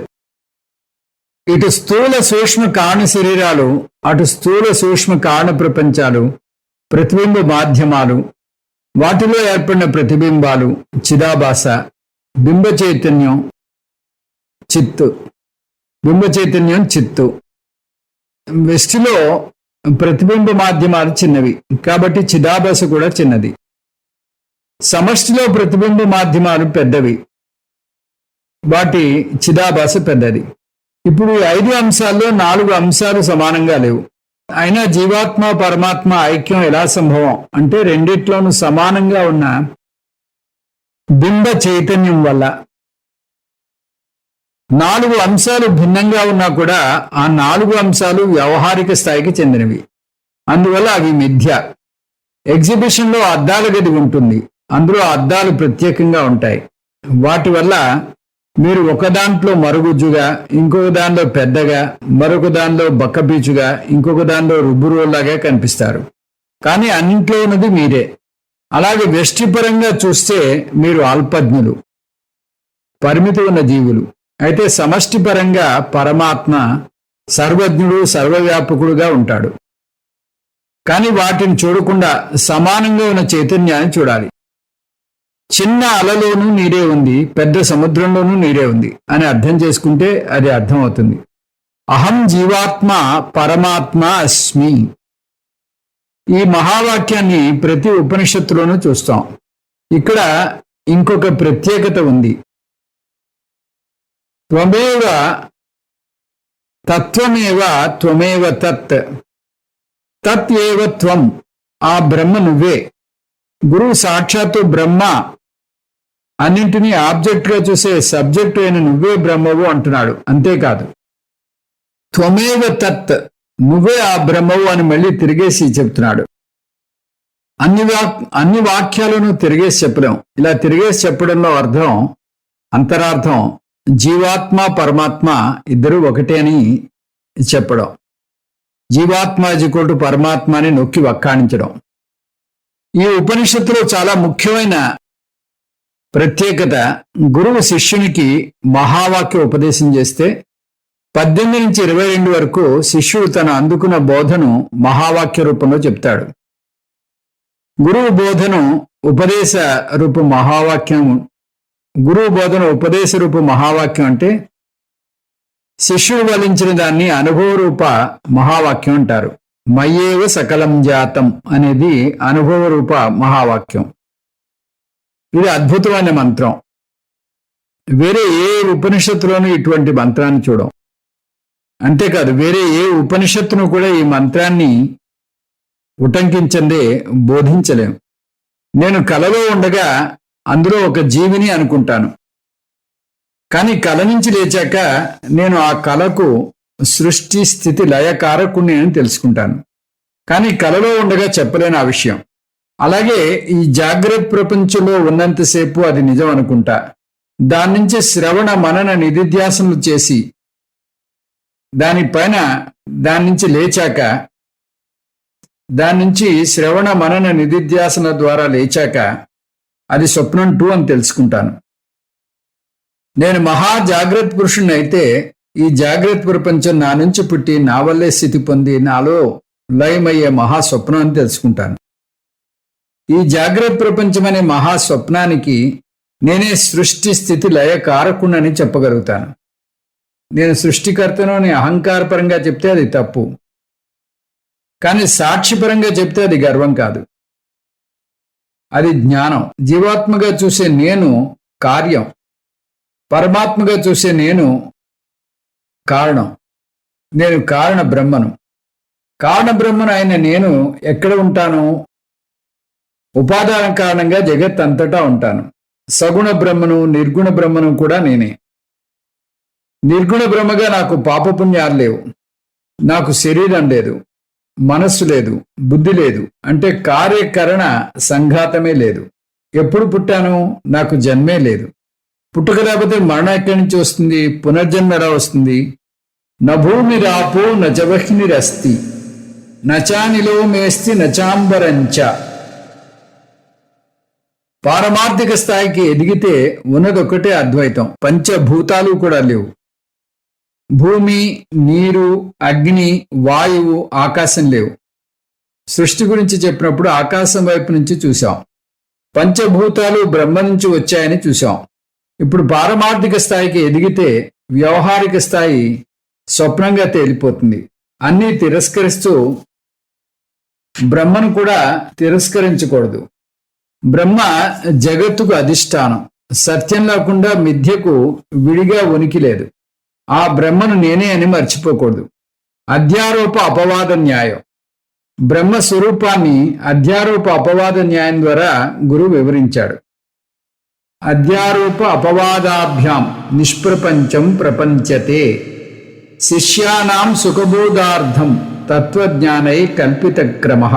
ఇటు స్థూల సూక్ష్మ కారణ శరీరాలు, అటు స్థూల సూక్ష్మ కారణ ప్రపంచాలు, ప్రతిబింబ మాధ్యమాలు, వాటిలో ఏర్పడిన ప్రతిబింబాలు, చిదాభాస, బింబ చైతన్యం, చిత్తు. బింబ చైతన్యం, చిత్తు. వెస్టిలో ప్రతిబింబ మాధ్యమాలు చిన్నవి కాబట్టి చిదాభాస కూడా చిన్నది. సమష్టిలో ప్రతిబింబ మాధ్యమాలు పెద్దవి, వాటి చిదాభాస పెద్దది. ఇప్పుడు 5 అంశాల్లో 4 అంశాలు సమానంగా లేవు. అయినా జీవాత్మ పరమాత్మ ఐక్యం ఎలా సంభవం అంటే రెండిట్లోనూ సమానంగా ఉన్న బింబ చైతన్యం వల్ల. 4 అంశాలు భిన్నంగా ఉన్నా కూడా ఆ 4 అంశాలు వ్యవహారిక స్థాయికి చెందినవి. అందువల్ల అవి మిథ్య. ఎగ్జిబిషన్లో అద్దాల గది ఉంటుంది, అందులో అద్దాలు ప్రత్యేకంగా ఉంటాయి. వాటి వల్ల మీరు ఒక దాంట్లో మరుగుజ్జుగా, ఇంకొక దానిలో పెద్దగా, మరొక దానిలో బక్కపీచుగా, ఇంకొక దానిలో రుబ్బురోల్లాగా కనిపిస్తారు. కానీ అన్నింట్లో ఉన్నది మీరే. అలాగే వ్యష్టిపరంగా చూస్తే మీరు అల్పజ్ఞులు, పరిమితి ఉన్న జీవులు. అయితే సమష్టిపరంగా పరమాత్మ సర్వజ్ఞుడు, సర్వవ్యాపకుడుగా ఉంటాడు. కానీ వాటిని చూడకుండా సమానంగా ఉన్న చైతన్యాన్ని చూడాలి. చిన్న అలలోనూ నీరే ఉంది, పెద్ద సముద్రంలోనూ నీరే ఉంది అని అర్థం చేసుకుంటే అది అర్థమవుతుంది. అహం జీవాత్మ పరమాత్మ అస్మి. ఈ మహావాక్యాన్ని ప్రతి ఉపనిషత్తులోనూ చూస్తాం. ఇక్కడ ఇంకొక ప్రత్యేకత ఉంది. త్వమేవ తత్వమేవ త్వమేవ తత్, తత్ ఏవ త్వం, ఆ బ్రహ్మ నువ్వే. గురువు సాక్షాత్తు బ్రహ్మ, అన్నింటినీ ఆబ్జెక్ట్ గా చూసే సబ్జెక్ట్ అయిన నువ్వే బ్రహ్మవు అంటున్నాడు. అంతేకాదు, త్వమేవ తత్, నువ్వే ఆ బ్రహ్మవు అని మళ్ళీ తిరిగేసి చెప్తున్నాడు. అన్ని వాక్యాలను తిరిగేసి చెప్పలేం. ఇలా తిరిగేసి చెప్పడంలో అర్థం, అంతరార్థం జీవాత్మ పరమాత్మ ఇద్దరు ఒకటే అని చెప్పడం. జీవాత్మ = పరమాత్మ అని నొక్కి వక్కాణించడం. ఈ ఉపనిషత్తులో చాలా ముఖ్యమైన ప్రత్యేకత, గురువు శిష్యునికి మహావాక్య ఉపదేశం చేస్తే 18 నుంచి 22 వరకు శిష్యుడు తను అందుకున్న బోధను మహావాక్య రూపంలో చెప్తాడు. గురువు బోధను ఉపదేశ రూప మహావాక్యం. గురువు బోధన ఉపదేశ రూప మహావాక్యం అంటే శిష్యుడు వలించిన దాన్ని అనుభవ రూప మహావాక్యం అంటారు. మయ్యేవ సకలం జాతం అనేది అనుభవ రూప మహావాక్యం. ఇది అద్భుతమైన మంత్రం. వేరే ఏ ఉపనిషత్తులోనూ ఇటువంటి మంత్రాన్ని చూడం. అంతేకాదు, వేరే ఏ ఉపనిషత్తును కూడా ఈ మంత్రాన్ని ఉటంకించందే బోధించలేం. నేను కలలో ఉండగా అందులో ఒక జీవిని అనుకుంటాను, కానీ కల నుంచి లేచాక నేను ఆ కలకు సృష్టి స్థితి లయకారకుణ్ణి అని తెలుసుకుంటాను. కానీ కలలో ఉండగా చెప్పలేను ఆ విషయం. అలాగే ఈ జాగ్రత్త ప్రపంచంలో ఉన్నంతసేపు అది నిజం అనుకుంటా. దాని నుంచి శ్రవణ మనన నిధిధ్యాసనలు చేసి దానిపైన దాని నుంచి లేచాక, దాని నుంచి శ్రవణ మనన నిధిధ్యాసన ద్వారా లేచాక అది స్వప్నం 2 అని తెలుసుకుంటాను. నేను మహా జాగ్రత్త పురుషుణ్ణి అయితే ఈ జాగ్రత్త ప్రపంచం నా నుంచి పుట్టి నా వల్లే స్థితి పొంది నాలో లయమయ్యే మహాస్వప్నం అని తెలుసుకుంటాను. ఈ జాగ్రత్త ప్రపంచం అనే మహాస్వప్నానికి నేనే సృష్టి స్థితి లయ కారకుణ్ణని చెప్పగలుగుతాను. నేను సృష్టికర్తను అని అహంకారపరంగా చెప్తే అది తప్పు, కానీ సాక్షిపరంగా చెప్తే అది గర్వం కాదు, అది జ్ఞానం. జీవాత్మగా చూసే నేను కార్యం, పరమాత్మగా చూసే నేను కారణం. నేను కారణ బ్రహ్మను. కారణ బ్రహ్మను అయిన నేను ఎక్కడ ఉంటాను? ఉపాదాన కారణంగా జగత్ అంతటా ఉంటాను. సగుణ బ్రహ్మను నిర్గుణ బ్రహ్మను కూడా నేనే. నిర్గుణ బ్రహ్మగా నాకు పాపపుణ్యాలు లేవు, నాకు శరీరం లేదు, మనస్సు లేదు, బుద్ధి లేదు, అంటే కార్యకరణ సంఘాతమే లేదు. ఎప్పుడు పుట్టాను? నాకు జన్మే లేదు. పుట్టుక లేకపోతే మరణం ఎక్కడి నుంచి వస్తుంది? పునర్జన్మ ఎలా వస్తుంది? నభూమి రాపో నచవహ్నిరస్తి నచానిలో మేస్తి నచాంబరంచ. పారమార్థిక స్థాయికి ఎదిగితే ఉన్నదొక్కటే అద్వైతం. పంచభూతాలు కూడా లేవు. భూమి, నీరు, అగ్ని, వాయువు, ఆకాశం లేవు. సృష్టి గురించి చెప్పినప్పుడు ఆకాశం వైపు నుంచి చూసాం. పంచభూతాలు బ్రహ్మ నుంచి వచ్చాయని చూసాం. ఇప్పుడు పారమార్థిక స్థాయికి ఎదిగితే వ్యవహారిక స్థాయి స్వప్నంగా తేలిపోతుంది. అన్నీ తిరస్కరిస్తూ బ్రహ్మను కూడా తిరస్కరించకూడదు. బ్రహ్మ జగత్తుకు అధిష్టానం. సత్యం లేకుండా మిథ్యకు విడిగా ఉనికి లేదు. ఆ బ్రహ్మను నేనే అని మర్చిపోకూడదు. అధ్యారోప అపవాద న్యాయం. బ్రహ్మ స్వరూపాన్ని అధ్యారోప అపవాద న్యాయం ద్వారా గురువు వివరించాడు. అధ్యారోప అపవాదాభ్యాం నిష్ప్రపంచం ప్రపంచతే శిష్యానాం సుఖబోధార్థం తత్వజ్ఞానై కల్పిత క్రమః.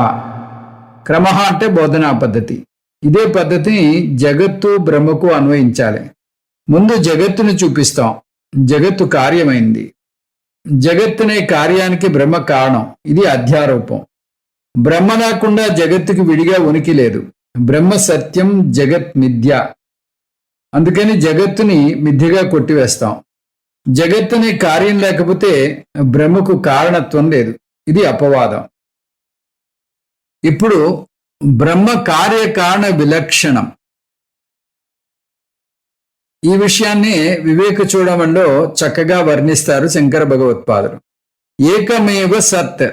క్రమః అంటే బోధనా పద్ధతి. ఇదే పద్ధతిని జగత్తు బ్రహ్మకు అన్వయించాలి. ముందు జగత్తును చూపిస్తాం. జగత్తు కార్యమైంది. జగత్తునే కార్యానికి బ్రహ్మ కారణం. ఇది అధ్యారోపం. బ్రహ్మ లేకుండా జగత్తుకి విడిగా ఉనికి లేదు. బ్రహ్మ సత్యం, జగత్ మిథ్య. అందుకని జగత్తుని మిథ్యగా కొట్టివేస్తాం. జగత్తునే కార్యం లేకపోతే బ్రహ్మకు కారణత్వం లేదు. ఇది అపవాదం. ఇప్పుడు బ్రహ్మ కార్యకారణ విలక్షణం. ఈ విషయాన్ని వివేక చూడమంలో చక్కగా వర్ణిస్తారు శంకర భగవత్పాదులు. ఏకమేవ సత్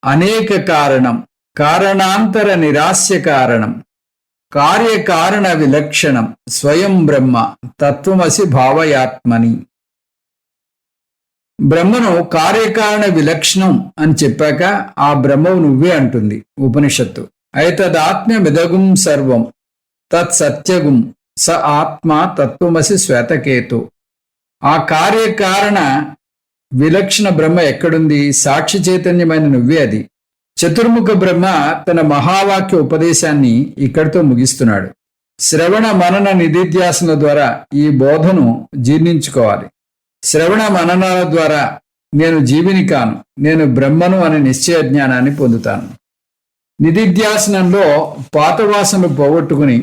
అనేక కారణం కారణాంతర నిరాస్య కారణం, కార్యకారణ విలక్షణం, స్వయం బ్రహ్మ తత్వమసి భావయాత్మని. బ్రహ్మను కార్యకారణ విలక్షణం అని చెప్పాక ఆ బ్రహ్మవు నువ్వే అంటుంది ఉపనిషత్తు. ఐతదాత్మ్యమిదగుం సర్వం తత్సత్యగుం స ఆత్మ తత్వమసి శ్వేతకేతు. ఆ కార్యకారణ విలక్షణ బ్రహ్మ ఎక్కడుంది? సాక్షి చైతన్యమైన నువ్వే అది. చతుర్ముఖ బ్రహ్మ తన మహావాక్య ఉపదేశాన్ని ఇక్కడితో ముగిస్తున్నాడు. శ్రవణ మనన నిధిధ్యాసన ద్వారా ఈ బోధను జీర్ణించుకోవాలి. శ్రవణ మననాల ద్వారా నేను జీవిని కాను, నేను బ్రహ్మను అనే నిశ్చయ జ్ఞానాన్ని పొందుతాను. నిధిధ్యాసనంలో పాత వాసనలు పోగొట్టుకుని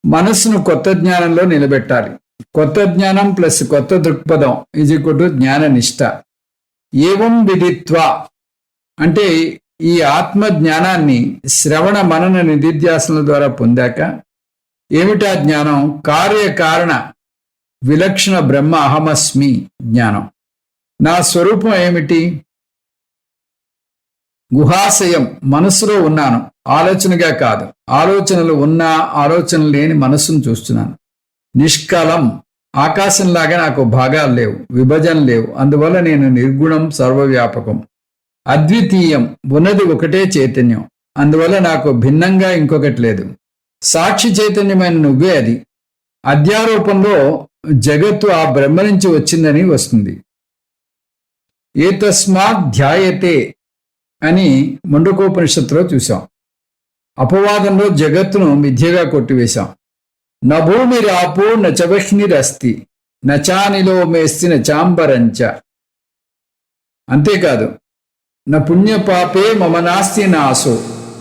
మనస్సును కొత్త జ్ఞానంలో నిలబెట్టాలి. కొత్త జ్ఞానం ప్లస్ కొత్త దృక్పథం = జ్ఞాన నిష్ట. ఏవం విదిత్వ అంటే ఈ ఆత్మ జ్ఞానాన్ని శ్రవణ మనన నిధిధ్యాసనల ద్వారా పొందాక ఏమిటా జ్ఞానం? కార్యకారణ విలక్షణ బ్రహ్మ అహమస్మి జ్ఞానం. నా స్వరూపం ఏమిటి? గుహాశయం, మనస్సులో ఉన్నాను, ఆలోచనగా కాదు. ఆలోచనలు ఉన్నా ఆలోచన లేని మనస్సును చూస్తున్నాను. నిష్కలం, ఆకాశంలాగా నాకు భాగాలు లేవు, విభజన లేవు. అందువల్ల నేను నిర్గుణం, సర్వవ్యాపకం. అద్వితీయం, ఉన్నది ఒకటే చైతన్యం. అందువల్ల నాకు భిన్నంగా ఇంకొకటి లేదు. సాక్షి చైతన్యమైన నువ్వే అది. అధ్యారోపంలో జగత్తు ఆ బ్రహ్మ నుంచి వచ్చిందని వస్తుంది. ఏతస్మాత్ ధ్యాయతే అని ముండకోపనిషత్తులో చూశాం. అపవాదంలో జగత్తును మిథ్యగా కొట్టివేశాం. న భూమిరాపో నచవహ్నిరస్తి నచానిలో మేస్తి నచాంబరంచ. అంతేకాదు, న పుణ్యపాపే మమ నాస్తి నాశో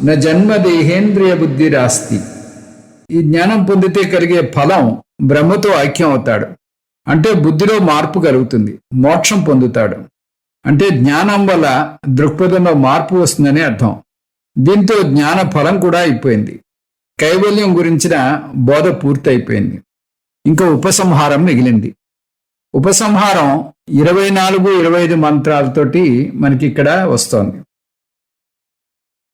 న జన్మదేహేంద్రియ బుద్ధిరాస్తి. ఈ జ్ఞానం పొందితే కలిగే ఫలం బ్రహ్మతో ఐక్యం అవుతాడు. అంటే బుద్ధిలో మార్పు కలుగుతుంది, మోక్షం పొందుతాడు. అంటే జ్ఞానం వల్ల దృక్పథంలో మార్పు వస్తుందని అర్థం. దీంతో జ్ఞాన ఫలం కూడా అయిపోయింది. కైవల్యం గురించిన బోధ పూర్తయిపోయింది. ఇంకా ఉపసంహారం మిగిలింది. ఉపసంహారం 24-25 మంత్రాలతోటి మనకి ఇక్కడ వస్తోంది.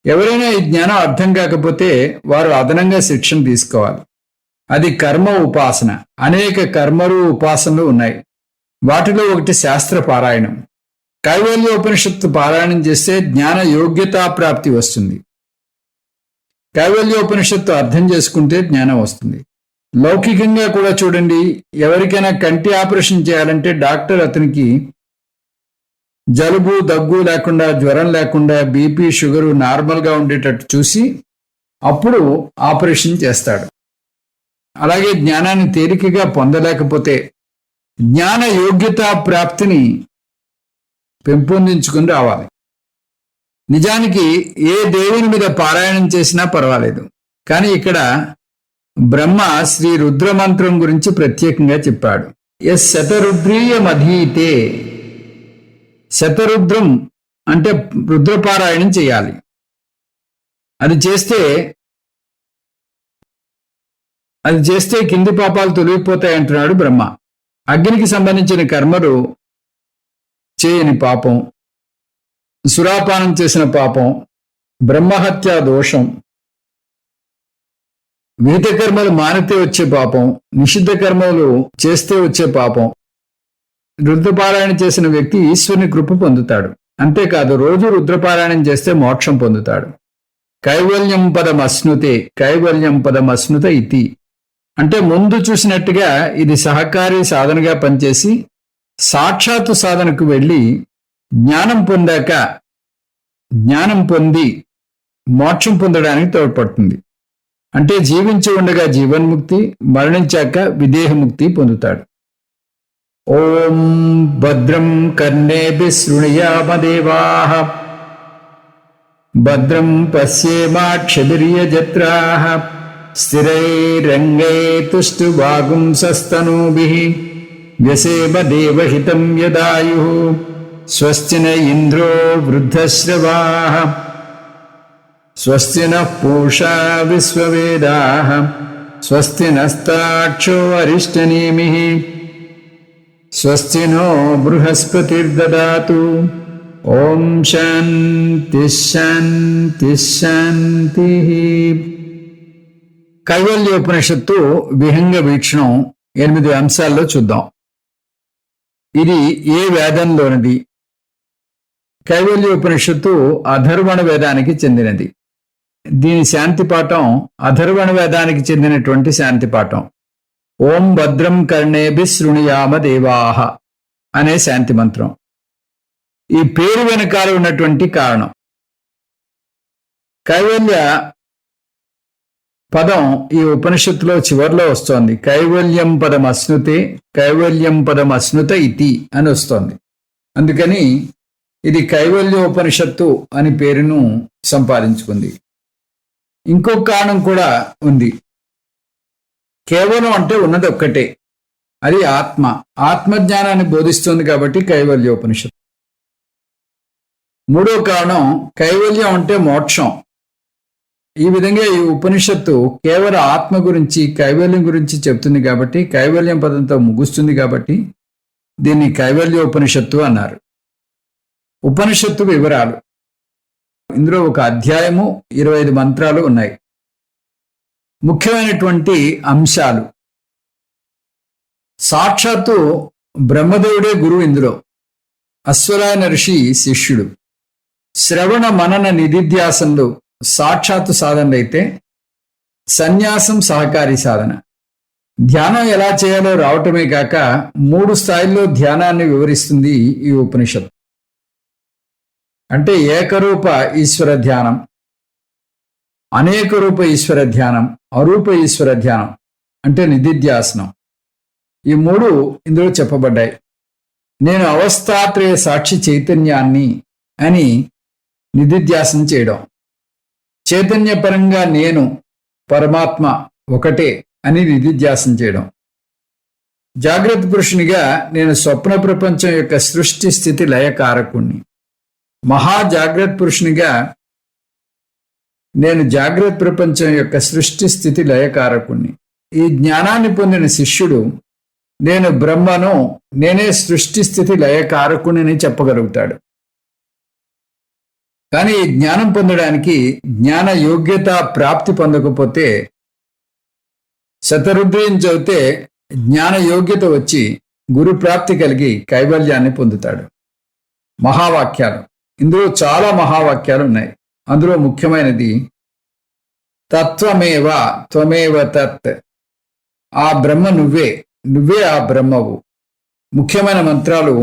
ఎవరైనా ఈ జ్ఞానం అర్థం కాకపోతే వారు అదనంగా శిక్షణ తీసుకోవాలి. అది కర్మ ఉపాసన. అనేక కర్మలు ఉపాసనలు ఉన్నాయి. వాటిలో ఒకటి శాస్త్ర పారాయణం. కైవల్యోపనిషత్తు పారాయణం చేస్తే జ్ఞాన యోగ్యతా ప్రాప్తి వస్తుంది. కైవల్యోపనిషత్తు అర్థం చేసుకుంటే జ్ఞానం వస్తుంది. లౌకికంగా కూడా చూడండి, ఎవరికైనా కంటి ఆపరేషన్ చేయాలంటే డాక్టర్ అతనికి జలుబు దగ్గు లేకుండా, జ్వరం లేకుండా, బీపీ షుగరు నార్మల్గా ఉండేటట్టు చూసి అప్పుడు ఆపరేషన్ చేస్తాడు. అలాగే జ్ఞానాన్ని తేలికగా పొందలేకపోతే జ్ఞాన యోగ్యతా ప్రాప్తిని పెంపొందించుకుని రావాలి. నిజానికి ఏ దేవుని మీద పారాయణం చేసినా పర్వాలేదు. కానీ ఇక్కడ బ్రహ్మ శ్రీ రుద్రమంత్రం గురించి ప్రత్యేకంగా చెప్పాడు. ఎస్ శతరుద్రీయమధీతే. శతరుద్రం అంటే రుద్రపారాయణం చేయాలి. అది చేస్తే కింది పాపాలు తొలగిపోతాయి అంటున్నాడు బ్రహ్మ. అగ్నికి సంబంధించిన కర్మలు చేయని పాపం, సురాపానం చేసిన పాపం, బ్రహ్మహత్య దోషం, విహిత కర్మలు మానితే వచ్చే పాపం, నిషిద్ధ కర్మలు చేస్తే వచ్చే పాపం. రుద్రపారాయణ చేసిన వ్యక్తి ఈశ్వరుని కృప పొందుతాడు. అంతేకాదు, రోజు రుద్రపారాయణం చేస్తే మోక్షం పొందుతాడు. కైవల్యం పదమశ్నుతే, కైవల్యం పదమశ్నుత ఇతి. అంటే ముందు చూసినట్టుగా ఇది సహకారి సాధనగా పనిచేసి సాక్షాత్తు సాధనకు వెళ్ళి జ్ఞానం పొంది మోక్షం పొందడానికి తోడ్పడుతుంది. అంటే జీవించి ఉండగా జీవన్ముక్తి, మరణించాక విదేహముక్తి పొందుతాడు. ఓం భద్రం కర్ణేభిః శృణుయామదేవాః భద్రం పశ్యేమాక్షభిర్యజత్రాః స్థిరైరంగైతుష్టువాగుంసస్తనూభిః వ్యసేమ దేవహితం యదాయుః స్వస్తి న ఇంద్రో వృద్ధశ్రవాః స్వస్తి నః పూషా విశ్వవేదాః స్వస్తి నస్తాక్షో అరిష్టనేమిః స్వస్తి నో బృహస్పతిర్దదాతు ఓం శాంతి శాంతి శాంతి. కైవల్యోపనిషత్తు విహంగ వీక్షణం 8 అంశాల్లో చూద్దాం. ఇది ఏ వేదంలోనిది? కైవల్యోపనిషత్తు అథర్వణ వేదానికి చెందినది. దీని శాంతి పాఠం అథర్వణ వేదానికి చెందినటువంటి శాంతి పాఠం. ఓం భద్రం కర్ణేభి శృణుయామ దేవాహ అనే శాంతి మంత్రం. ఈ పేరు వెనకాల ఉన్నటువంటి కారణం, కైవల్య పదం ఈ ఉపనిషత్తులో చివరిలో వస్తోంది. కైవల్యం పదం అశ్నుతే, కైవల్యం పదం అశ్నుత ఇతి అని వస్తోంది. అందుకని ఇది కైవల్యోపనిషత్తు అని పేరును సంపాదించుకుంది. ఇంకొక కారణం కూడా ఉంది. కేవలం అంటే ఉన్నది ఒక్కటే, అది ఆత్మ. ఆత్మజ్ఞానాన్ని బోధిస్తుంది కాబట్టి కైవల్యోపనిషత్తు. మూడో కారణం, కైవల్యం అంటే మోక్షం. ఈ విధంగా ఈ ఉపనిషత్తు కేవలం ఆత్మ గురించి, కైవల్యం గురించి చెప్తుంది కాబట్టి, కైవల్యం పదంతో ముగుస్తుంది కాబట్టి దీన్ని కైవల్యోపనిషత్తు అన్నారు. ఉపనిషత్తు వివరాలు. ఇందులో ఒక అధ్యాయము, 25 మంత్రాలు ఉన్నాయి. ముఖ్యమైనటువంటి అంశాలు. సాక్షాత్తు బ్రహ్మదేవుడే గురువు. ఇందులో అశ్వరాయన ఋషి శిష్యుడు. శ్రవణ మనన నిధిధ్యాసనలు సాక్షాత్తు సాధనలైతే సన్యాసం సహకారి సాధన. ధ్యానం ఎలా చేయాలో రావటమే కాక 3 స్థాయిల్లో ధ్యానాన్ని వివరిస్తుంది ఈ ఉపనిషత్తు. అంటే ఏకరూప ఈశ్వర ధ్యానం, అనేక రూప ఈశ్వర ధ్యానం, అరూప ఈశ్వర ధ్యానం అంటే నిధిధ్యాసనం. ఈ 3 ఇందులో చెప్పబడ్డాయి. నేను అవస్థాత్రయ సాక్షి చైతన్యాన్ని అని నిధిధ్యాసనం చేయడం. చైతన్యపరంగా నేను పరమాత్మ ఒకటే అని నిధిధ్యాసనం చేయడం. జాగ్రత్త పురుషునిగా నేను స్వప్న ప్రపంచం యొక్క సృష్టి స్థితి లయకారకుణ్ణి. మహాజాగ్రత్త పురుషునిగా నేను జాగ్రత్త ప్రపంచం యొక్క సృష్టి స్థితి లయకారకుణ్ణి. ఈ జ్ఞానాన్ని పొందిన శిష్యుడు నేను బ్రహ్మను, నేనే సృష్టి స్థితి లయకారకుణ్ణి చెప్పగలుగుతాడు. కానీ ఈ జ్ఞానం పొందడానికి జ్ఞాన యోగ్యత ప్రాప్తి పొందకపోతే, శతరుద్రయం చదివితే జ్ఞాన యోగ్యత వచ్చి గురు ప్రాప్తి కలిగి కైవల్యాన్ని పొందుతాడు. మహావాక్యాలు. ఇందులో చాలా మహావాక్యాలు ఉన్నాయి. అందులో ముఖ్యమైనది తత్వమేవ త్వమేవ తత్. ఆ బ్రహ్మ నువ్వే, నువ్వే ఆ బ్రహ్మవు. ముఖ్యమైన మంత్రాలు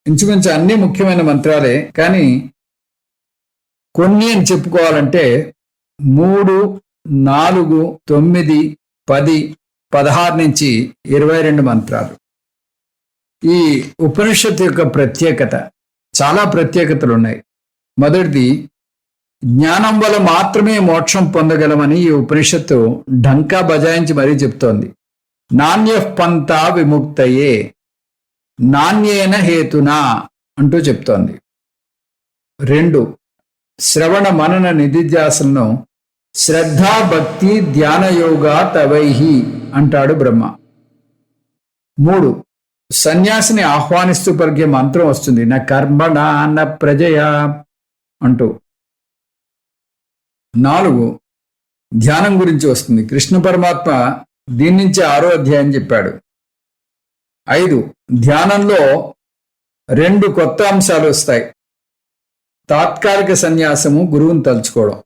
ఇంచుమించు అన్ని ముఖ్యమైన మంత్రాలే. కానీ కొన్ని అని చెప్పుకోవాలంటే 3, 4, 9, 10, 16 నుంచి 22 మంత్రాలు. ఈ ఉపనిషత్తు యొక్క ప్రత్యేకత, చాలా ప్రత్యేకతలు ఉన్నాయి. మొదటిది, జ్ఞానం వల్ల మాత్రమే మోక్షం పొందగలమని ఈ ఉపనిషత్తు ఢంకా బజాయించి మరీ చెప్తోంది. నాణ్య పంతా విముక్తయే నాణ్యేన హేతునా అంటూ చెప్తోంది. 2, శ్రవణ మనన నిధిధ్యాసలను శ్రద్ధా భక్తి ధ్యాన యోగా తవైహి అంటాడు బ్రహ్మ. 3, సన్యాసిని ఆహ్వానిస్తూ పలికే మంత్రం వస్తుంది, నా కర్మణ న ప్రజయా అంటూ. 4, ధ్యానం గురించి వస్తుంది. కృష్ణ పరమాత్మ దీని నుంచి 6వ అధ్యాయం చెప్పాడు. 5, ధ్యానంలో 2 కొత్త అంశాలు వస్తాయి. తాత్కాలిక సన్యాసము, గురువుని తలుచుకోవడం.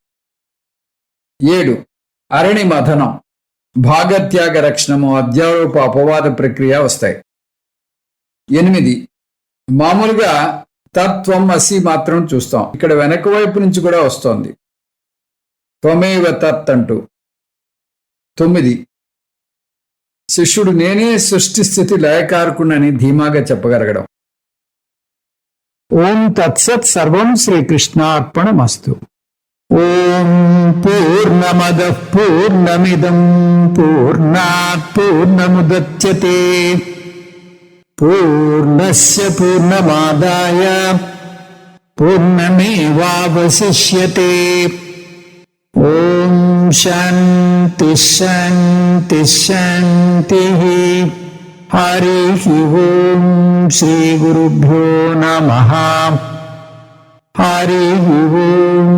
7, అరణి మథనం, భాగత్యాగ రక్షణము, అధ్యారోప అపవాద ప్రక్రియ వస్తాయి. 8, మామూలుగా తత్వం అసి మాత్రం చూస్తాం. ఇక్కడ వెనక వైపు నుంచి కూడా వస్తోంది, త్వమేవ తత్ అంటూ. 9, శిష్యుడు నేనే సృష్టి స్థితి లయకారకుణ్ణని ధీమాగా చెప్పగలగడం. ఓం తత్సత్. సర్వం శ్రీకృష్ణార్పణమస్తు. ఓం పూర్ణమదః పూర్ణమిదం పూర్ణాత్ పూర్ణముదచ్యతే పూర్ణస్య పూర్ణమాదాయ పూర్ణమేవావశిష్యతే. ఓం శాంతి శాంతి శాంతి. హరి ఓం శ్రీ గురుభ్యో నమః హరి ఓం.